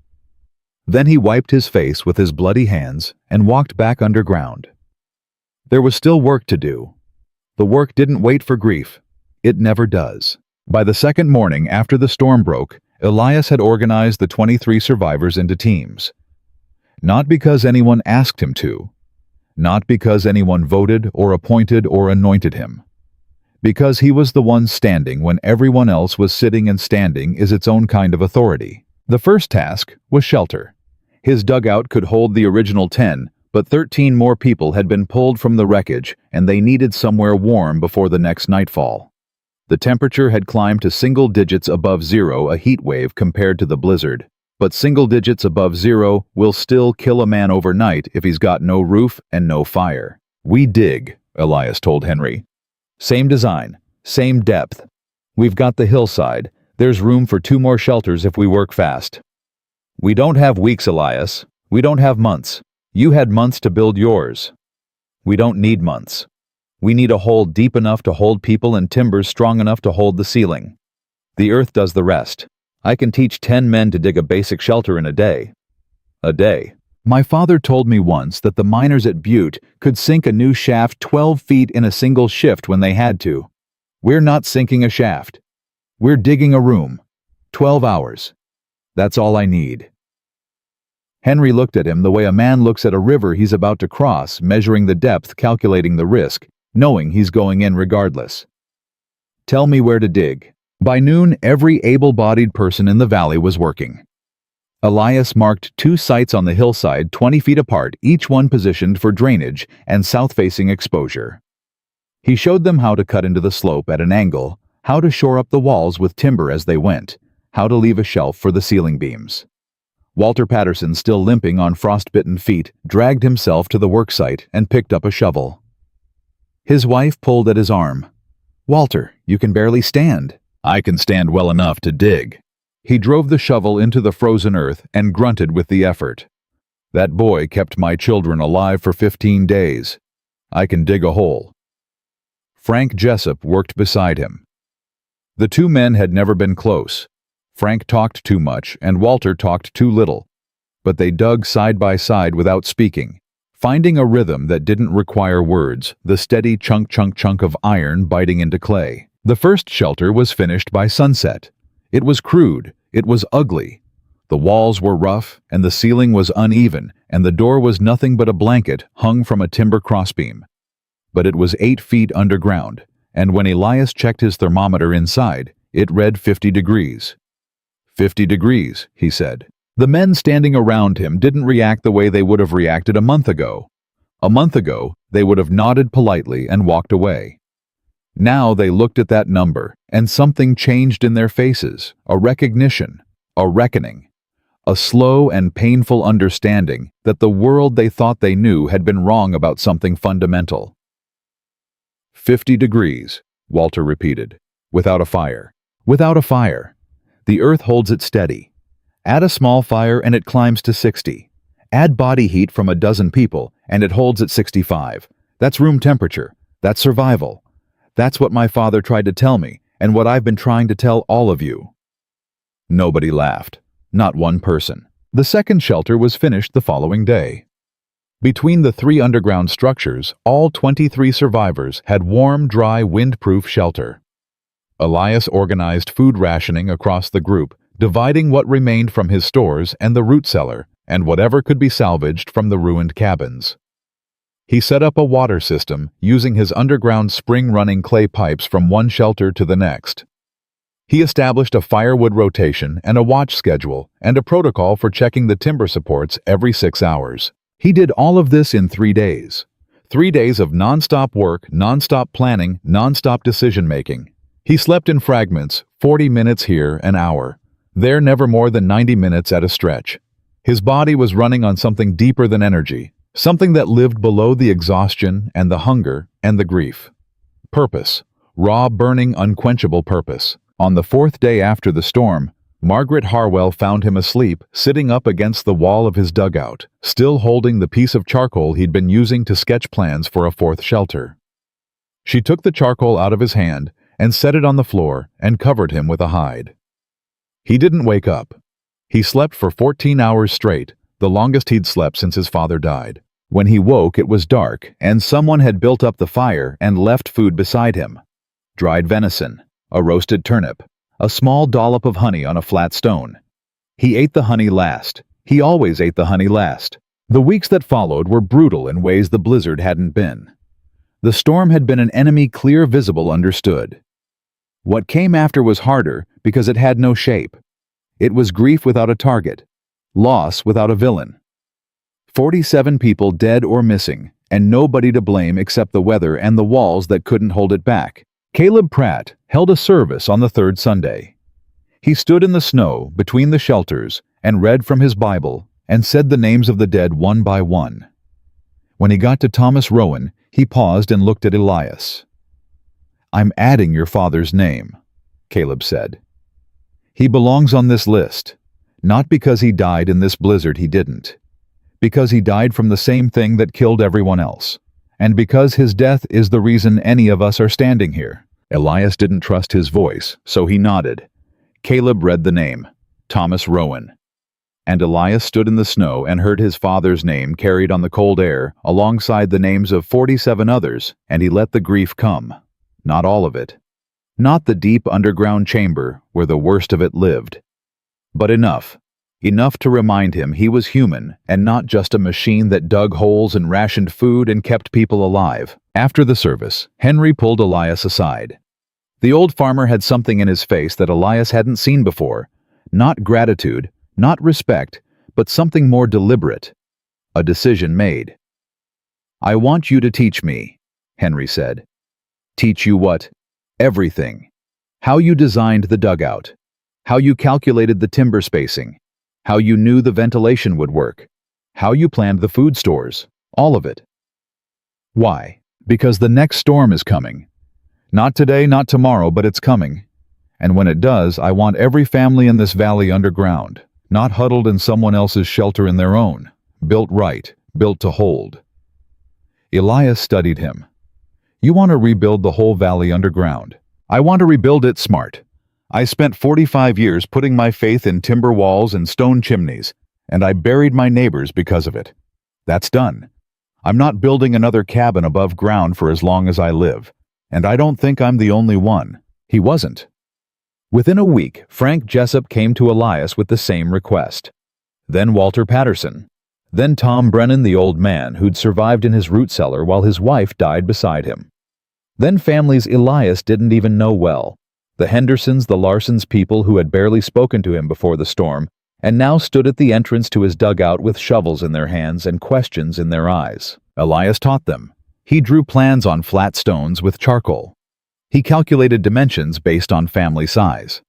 Then he wiped his face with his bloody hands and walked back underground. There was still work to do. The work didn't wait for grief. It never does. By the second morning after the storm broke, Elias had organized the 23 survivors into teams. Not because anyone asked him to. Not because anyone voted or appointed or anointed him. Because he was the one standing when everyone else was sitting, and standing is its own kind of authority. The first task was shelter. His dugout could hold the original 10, but 13 more people had been pulled from the wreckage, and they needed somewhere warm before the next nightfall. The temperature had climbed to single digits above zero, a heat wave compared to the blizzard. But single digits above zero will still kill a man overnight if he's got no roof and no fire. "We dig," Elias told Henry. "Same design, same depth. We've got the hillside. There's room for 2 more shelters if we work fast. We don't have weeks, Elias. We don't have months. You had months to build yours. We don't need months. We need a hole deep enough to hold people and timbers strong enough to hold the ceiling. The earth does the rest. I can teach 10 men to dig a basic shelter in a day. A day. My father told me once that the miners at Butte could sink a new shaft 12 feet in a single shift when they had to. We're not sinking a shaft. We're digging a room. 12 hours. That's all I need." Henry looked at him the way a man looks at a river he's about to cross, measuring the depth, calculating the risk, knowing he's going in regardless. "Tell me where to dig." By noon, every able-bodied person in the valley was working. Elias marked 2 sites on the hillside 20 feet apart, each one positioned for drainage and south-facing exposure. He showed them how to cut into the slope at an angle, how to shore up the walls with timber as they went, how to leave a shelf for the ceiling beams. Walter Patterson, still limping on frostbitten feet, dragged himself to the worksite and picked up a shovel. His wife pulled at his arm. "Walter, you can barely stand." "I can stand well enough to dig." He drove the shovel into the frozen earth and grunted with the effort. "That boy kept my children alive for 15 days. I can dig a hole." Frank Jessup worked beside him. The two men had never been close. Frank talked too much and Walter talked too little. But they dug side by side without speaking, finding a rhythm that didn't require words, the steady chunk of iron biting into clay. The first shelter was finished by sunset. It was crude, it was ugly. The walls were rough, and the ceiling was uneven, and the door was nothing but a blanket hung from a timber crossbeam. But it was 8 feet underground, and when Elias checked his thermometer inside, it read 50 degrees. 50 degrees, he said. The men standing around him didn't react the way they would have reacted a month ago. A month ago, they would have nodded politely and walked away. Now they looked at that number, and something changed in their faces, a recognition, a reckoning, a slow and painful understanding that the world they thought they knew had been wrong about something fundamental. 50 degrees, Walter repeated, without a fire. Without a fire. The earth holds it steady. Add a small fire and it climbs to 60. Add body heat from a dozen people and it holds at 65. That's room temperature. That's survival. That's what my father tried to tell me, and what I've been trying to tell all of you. Nobody laughed. Not one person. The second shelter was finished the following day. Between the 3 underground structures, all 23 survivors had warm, dry, wind-proof shelter. Elias organized food rationing across the group, dividing what remained from his stores and the root cellar, and whatever could be salvaged from the ruined cabins. He set up a water system using his underground spring-running clay pipes from one shelter to the next. He established a firewood rotation and a watch schedule and a protocol for checking the timber supports every 6 hours. He did all of this in 3 days. 3 days of non-stop work, non-stop planning, non-stop decision-making. He slept in fragments, 40 minutes here, an hour. There never more than 90 minutes at a stretch. His body was running on something deeper than energy. Something that lived below the exhaustion and the hunger and the grief. Purpose. Raw, burning, unquenchable purpose. On the 4th day after the storm, Margaret Harwell found him asleep, sitting up against the wall of his dugout, still holding the piece of charcoal he'd been using to sketch plans for a 4th shelter. She took the charcoal out of his hand and set it on the floor and covered him with a hide. He didn't wake up. He slept for 14 hours straight, the longest he'd slept since his father died. When he woke, it was dark, and someone had built up the fire and left food beside him. Dried venison, a roasted turnip, a small dollop of honey on a flat stone. He ate the honey last. He always ate the honey last. The weeks that followed were brutal in ways the blizzard hadn't been. The storm had been an enemy clear, visible, understood. What came after was harder because it had no shape. It was grief without a target. Loss without a villain. 47 people dead or missing, and nobody to blame except the weather and the walls that couldn't hold it back. Caleb Pratt held a service on the 3rd Sunday. He stood in the snow between the shelters and read from his Bible and said the names of the dead one by one. When he got to Thomas Rowan, he paused and looked at Elias. "I'm adding your father's name," Caleb said. "He belongs on this list. Not because he died in this blizzard, he didn't. Because he died from the same thing that killed everyone else. And because his death is the reason any of us are standing here." Elias didn't trust his voice, so he nodded. Caleb read the name, Thomas Rowan. And Elias stood in the snow and heard his father's name carried on the cold air alongside the names of 47 others, and he let the grief come. Not all of it. Not the deep underground chamber where the worst of it lived. But enough. Enough to remind him he was human and not just a machine that dug holes and rationed food and kept people alive. After the service, Henry pulled Elias aside. The old farmer had something in his face that Elias hadn't seen before. Not gratitude, not respect, but something more deliberate. A decision made. "I want you to teach me," Henry said. "Teach you what? Everything. How you designed the dugout. How you calculated the timber spacing. How you knew the ventilation would work. How you planned the food stores. All of it." Why? Because the next storm is coming. Not today, not tomorrow, but it's coming. And when it does, I want every family in this valley underground, not huddled in someone else's shelter in their own. Built right, built to hold. Elias studied him. You want to rebuild the whole valley underground. I want to rebuild it smart. I spent 45 years putting my faith in timber walls and stone chimneys, and I buried my neighbors because of it. That's done. I'm not building another cabin above ground for as long as I live, and I don't think I'm the only one." He wasn't. Within a week, Frank Jessup came to Elias with the same request. Then Walter Patterson. Then Tom Brennan, the old man who'd survived in his root cellar while his wife died beside him. Then families Elias didn't even know well. The Hendersons, the Larsons, people who had barely spoken to him before the storm, and now stood at the entrance to his dugout with shovels in their hands and questions in their eyes. Elias taught them. He drew plans on flat stones with charcoal. He calculated dimensions based on family size.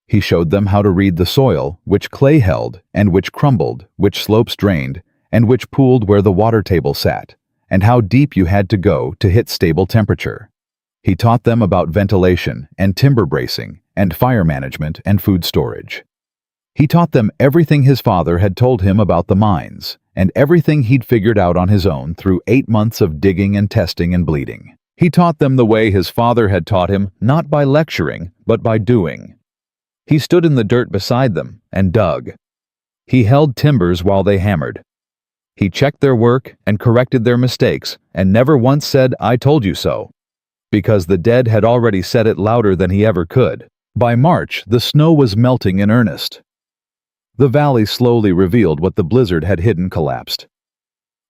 He showed them how to read the soil, which clay held, and which crumbled, which slopes drained, and which pooled where the water table sat, and how deep you had to go to hit stable temperature. He taught them about ventilation and timber bracing and fire management and food storage. He taught them everything his father had told him about the mines, and everything he'd figured out on his own through 8 months of digging and testing and bleeding. He taught them the way his father had taught him, not by lecturing, but by doing. He stood in the dirt beside them and dug. He held timbers while they hammered. He checked their work and corrected their mistakes and never once said, "I told you so," because the dead had already said it louder than he ever could. By March, the snow was melting in earnest. The valley slowly revealed what the blizzard had hidden collapsed.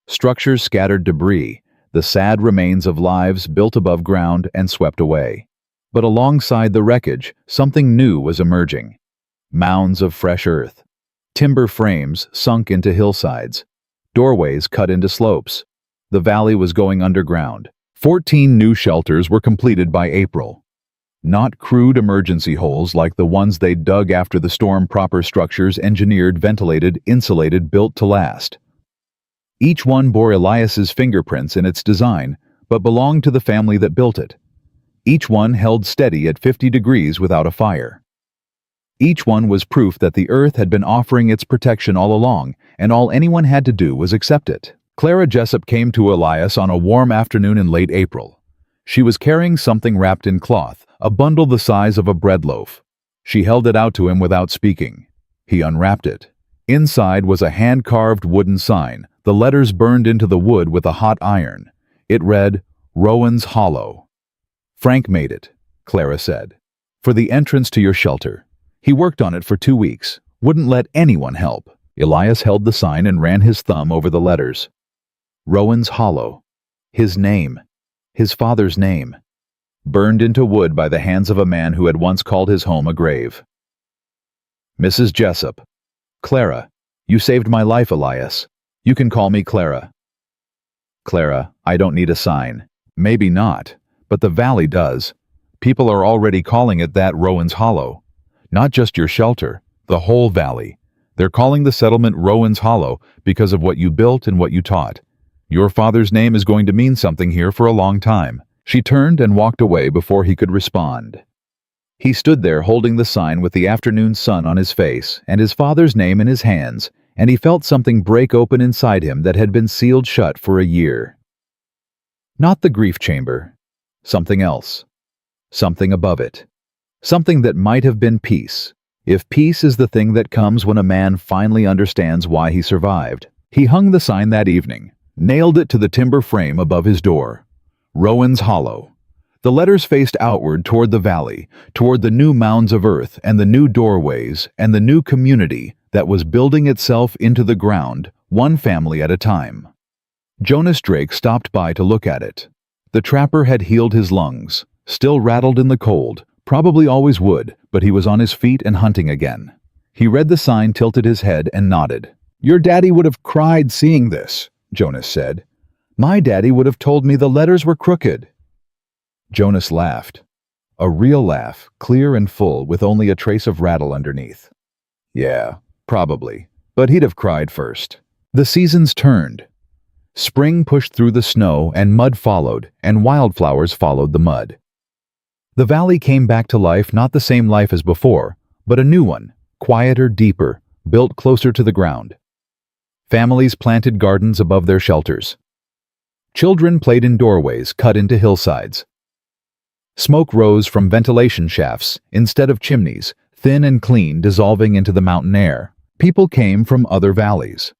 Structures scattered debris, the sad remains of lives built above ground and swept away. But alongside the wreckage, something new was emerging. Mounds of fresh earth. Timber frames sunk into hillsides. Doorways cut into slopes. The valley was going underground. 14 new shelters were completed by April. Not crude emergency holes like the ones they dug after the storm, proper structures engineered, ventilated, insulated, built to last. Each one bore Elias's fingerprints in its design, but belonged to the family that built it. Each one held steady at 50 degrees without a fire. Each one was proof that the earth had been offering its protection all along, and all anyone had to do was accept it. Clara Jessup came to Elias on a warm afternoon in late April. She was carrying something wrapped in cloth, a bundle the size of a bread loaf. She held it out to him without speaking. He unwrapped it. Inside was a hand-carved wooden sign, the letters burned into the wood with a hot iron. It read, "Rowan's Hollow." "Frank made it," Clara said, "for the entrance to your shelter. He worked on it for 2 weeks, wouldn't let anyone help." Elias held the sign and ran his thumb over the letters. Rowan's Hollow. His name. His father's name. Burned into wood by the hands of a man who had once called his home a grave. "Mrs. Jessup. Clara, you saved my life, Elias. You can call me Clara." "Clara, I don't need a sign." "Maybe not, but the valley does. People are already calling it that, Rowan's Hollow. Not just your shelter, the whole valley. They're calling the settlement Rowan's Hollow because of what you built and what you taught. Your father's name is going to mean something here for a long time." She turned and walked away before he could respond. He stood there holding the sign with the afternoon sun on his face and his father's name in his hands, and he felt something break open inside him that had been sealed shut for a year. Not the grief chamber. Something else. Something above it. Something that might have been peace, if peace is the thing that comes when a man finally understands why he survived. He hung the sign that evening, nailed it to the timber frame above his door. Rowan's Hollow. The letters faced outward toward the valley, toward the new mounds of earth and the new doorways and the new community that was building itself into the ground, one family at a time. Jonas Drake stopped by to look at it. The trapper had healed his lungs, still rattled in the cold, probably always would, but he was on his feet and hunting again. He read the sign, tilted his head, and nodded. "Your daddy would have cried seeing this," Jonas said. "My daddy would have told me the letters were crooked." Jonas laughed. A real laugh, clear and full, with only a trace of rattle underneath. "Yeah, probably. But he'd have cried first." The seasons turned. Spring pushed through the snow, and mud followed, and wildflowers followed the mud. The valley came back to life, not the same life as before, but a new one, quieter, deeper, built closer to the ground. Families planted gardens above their shelters. Children played in doorways cut into hillsides. Smoke rose from ventilation shafts instead of chimneys, thin and clean, dissolving into the mountain air. People came from other valleys.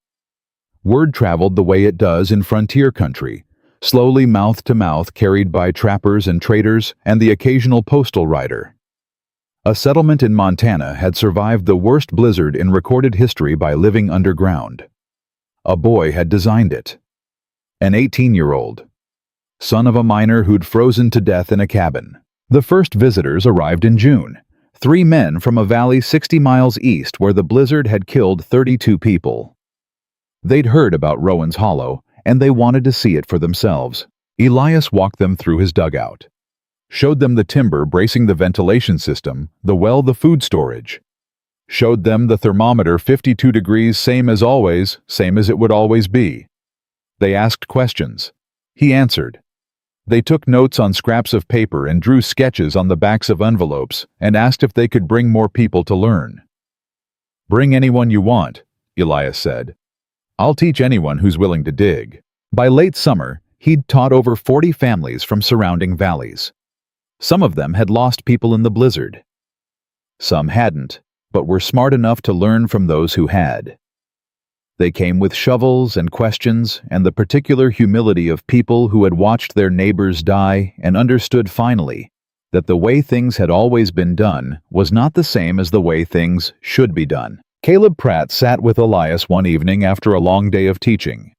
Word traveled the way it does in frontier country, slowly mouth to mouth, carried by trappers and traders and the occasional postal rider. A settlement in Montana had survived the worst blizzard in recorded history by living underground. A boy had designed it. An 18-year-old. Son of a miner who'd frozen to death in a cabin. The first visitors arrived in June. 3 men from a valley 60 miles east where the blizzard had killed 32 people. They'd heard about Rowan's Hollow, and they wanted to see it for themselves. Elias walked them through his dugout. Showed them the timber bracing the ventilation system, the well, the food storage. Showed them the thermometer 52 degrees, same as always, same as it would always be. They asked questions. He answered. They took notes on scraps of paper and drew sketches on the backs of envelopes and asked if they could bring more people to learn. "Bring anyone you want," Elias said. "I'll teach anyone who's willing to dig." By late summer, he'd taught over 40 families from surrounding valleys. Some of them had lost people in the blizzard. Some hadn't, but were smart enough to learn from those who had. They came with shovels and questions and the particular humility of people who had watched their neighbors die and understood finally that the way things had always been done was not the same as the way things should be done. Caleb Pratt sat with Elias one evening after a long day of teaching.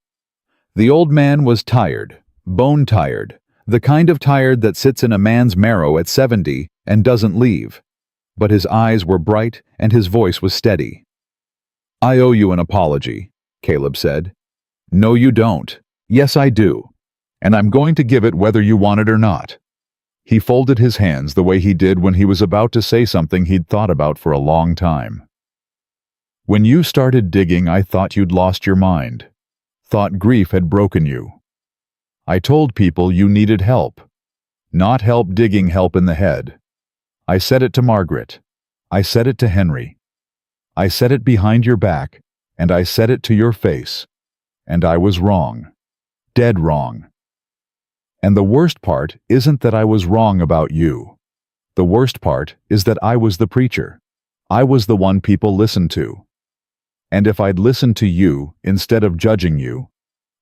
The old man was tired, bone-tired, the kind of tired that sits in a man's marrow at 70 and doesn't leave. But his eyes were bright and his voice was steady. "I owe you an apology," Caleb said. "No, you don't." "Yes, I do. And I'm going to give it whether you want it or not." He folded his hands the way he did when he was about to say something he'd thought about for a long time. "When you started digging, I thought you'd lost your mind. Thought grief had broken you. I told people you needed help. Not help digging, help in the head. I said it to Margaret. I said it to Henry. I said it behind your back, and I said it to your face. And I was wrong. Dead wrong. And the worst part isn't that I was wrong about you. The worst part is that I was the preacher. I was the one people listened to. And if I'd listened to you instead of judging you,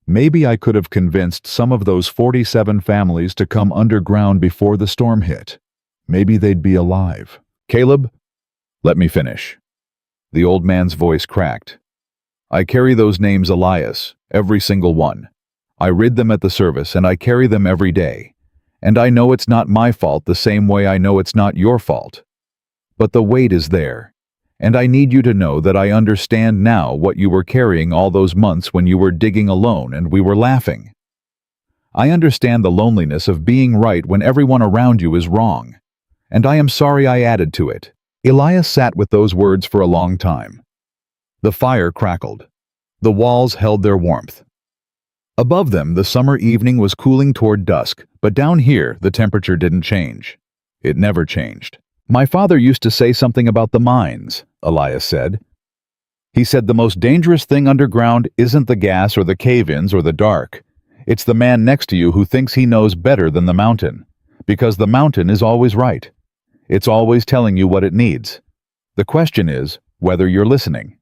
maybe I could have convinced some of those 47 families to come underground before the storm hit. Maybe they'd be alive." "Caleb, let me finish." The old man's voice cracked. "I carry those names, Elias, every single one. I read them at the service and I carry them every day. And I know it's not my fault the same way I know it's not your fault. But the weight is there. And I need you to know that I understand now what you were carrying all those months when you were digging alone and we were laughing. I understand the loneliness of being right when everyone around you is wrong. And I am sorry I added to it." Elias sat with those words for a long time. The fire crackled. The walls held their warmth. Above them, the summer evening was cooling toward dusk, but down here, the temperature didn't change. It never changed. "My father used to say something about the mines," Elias said. "He said the most dangerous thing underground isn't the gas or the cave-ins or the dark. It's the man next to you who thinks he knows better than the mountain, because the mountain is always right. It's always telling you what it needs. The question is whether you're listening."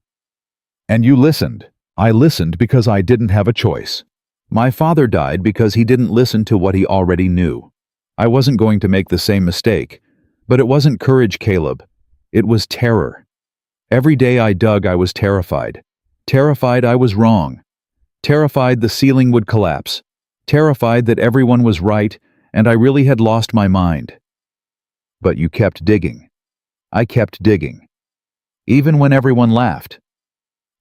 And you listened. I listened because I didn't have a choice. My father died because he didn't listen to what he already knew. I wasn't going to make the same mistake. But it wasn't courage, Caleb. It was terror. Every day I dug, I was terrified. Terrified I was wrong. Terrified the ceiling would collapse. Terrified that everyone was right and I really had lost my mind. But you kept digging. I kept digging. Even when everyone laughed.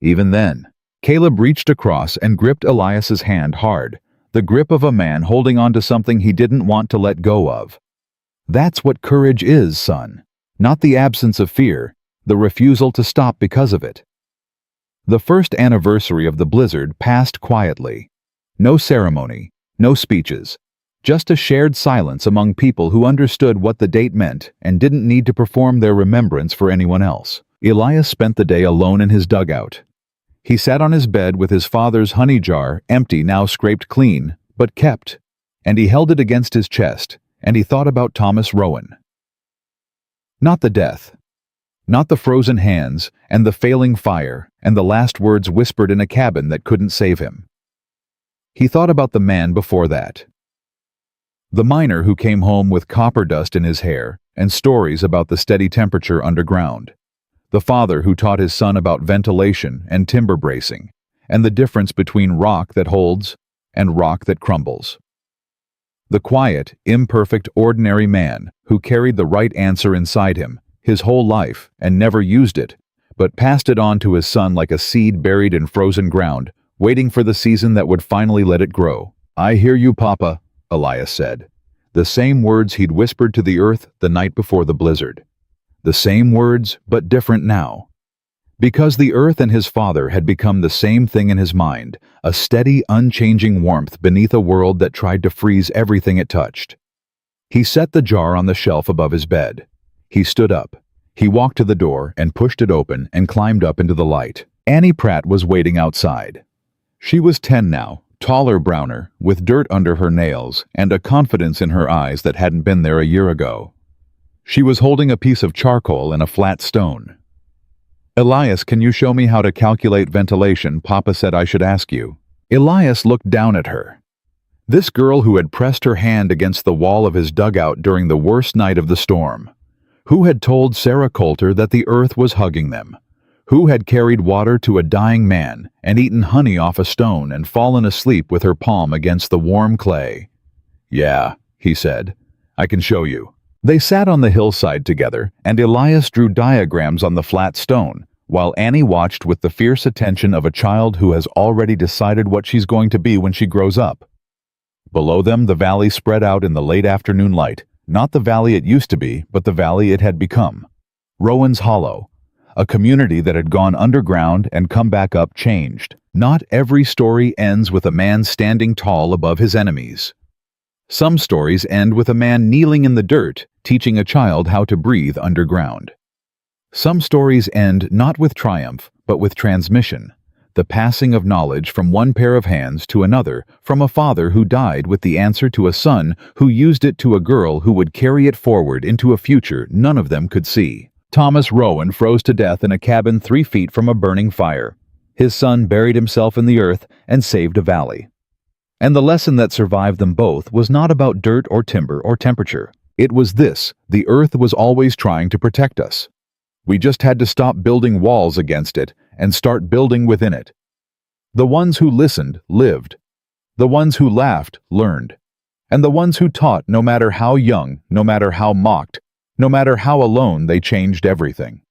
Even then. Caleb reached across and gripped Elias's hand hard, the grip of a man holding on to something he didn't want to let go of. That's what courage is, son. Not the absence of fear, the refusal to stop because of it. The first anniversary of the blizzard passed quietly. No ceremony, no speeches. Just a shared silence among people who understood what the date meant and didn't need to perform their remembrance for anyone else. Elias spent the day alone in his dugout. He sat on his bed with his father's honey jar, empty, now scraped clean, but kept, and he held it against his chest, and he thought about Thomas Rowan. Not the death, not the frozen hands, and the failing fire, and the last words whispered in a cabin that couldn't save him. He thought about the man before that. The miner who came home with copper dust in his hair and stories about the steady temperature underground. The father who taught his son about ventilation and timber bracing, and the difference between rock that holds and rock that crumbles. The quiet, imperfect, ordinary man who carried the right answer inside him his whole life and never used it, but passed it on to his son like a seed buried in frozen ground, waiting for the season that would finally let it grow. "I hear you, Papa," Elias said. The same words he'd whispered to the earth the night before the blizzard. The same words, but different now. Because the earth and his father had become the same thing in his mind, a steady, unchanging warmth beneath a world that tried to freeze everything it touched. He set the jar on the shelf above his bed. He stood up. He walked to the door and pushed it open and climbed up into the light. Annie Pratt was waiting outside. She was 10 now, taller, browner, with dirt under her nails and a confidence in her eyes that hadn't been there a year ago. She was holding a piece of charcoal and a flat stone. "Elias, can you show me how to calculate ventilation? Papa said I should ask you." Elias looked down at her. This girl who had pressed her hand against the wall of his dugout during the worst night of the storm. Who had told Sarah Coulter that the earth was hugging them? Who had carried water to a dying man and eaten honey off a stone and fallen asleep with her palm against the warm clay? "Yeah," he said. "I can show you." They sat on the hillside together, and Elias drew diagrams on the flat stone, while Annie watched with the fierce attention of a child who has already decided what she's going to be when she grows up. Below them, the valley spread out in the late afternoon light, not the valley it used to be, but the valley it had become. Rowan's Hollow. A community that had gone underground and come back up changed. Not every story ends with a man standing tall above his enemies. Some stories end with a man kneeling in the dirt, teaching a child how to breathe underground. Some stories end not with triumph, but with transmission, the passing of knowledge from one pair of hands to another, from a father who died with the answer to a son who used it to a girl who would carry it forward into a future none of them could see. Thomas Rowan froze to death in a cabin 3 feet from a burning fire. His son buried himself in the earth and saved a valley. And the lesson that survived them both was not about dirt or timber or temperature. It was this: the earth was always trying to protect us. We just had to stop building walls against it and start building within it. The ones who listened lived. The ones who laughed learned. And the ones who taught, no matter how young, no matter how mocked, no matter how alone, they changed everything.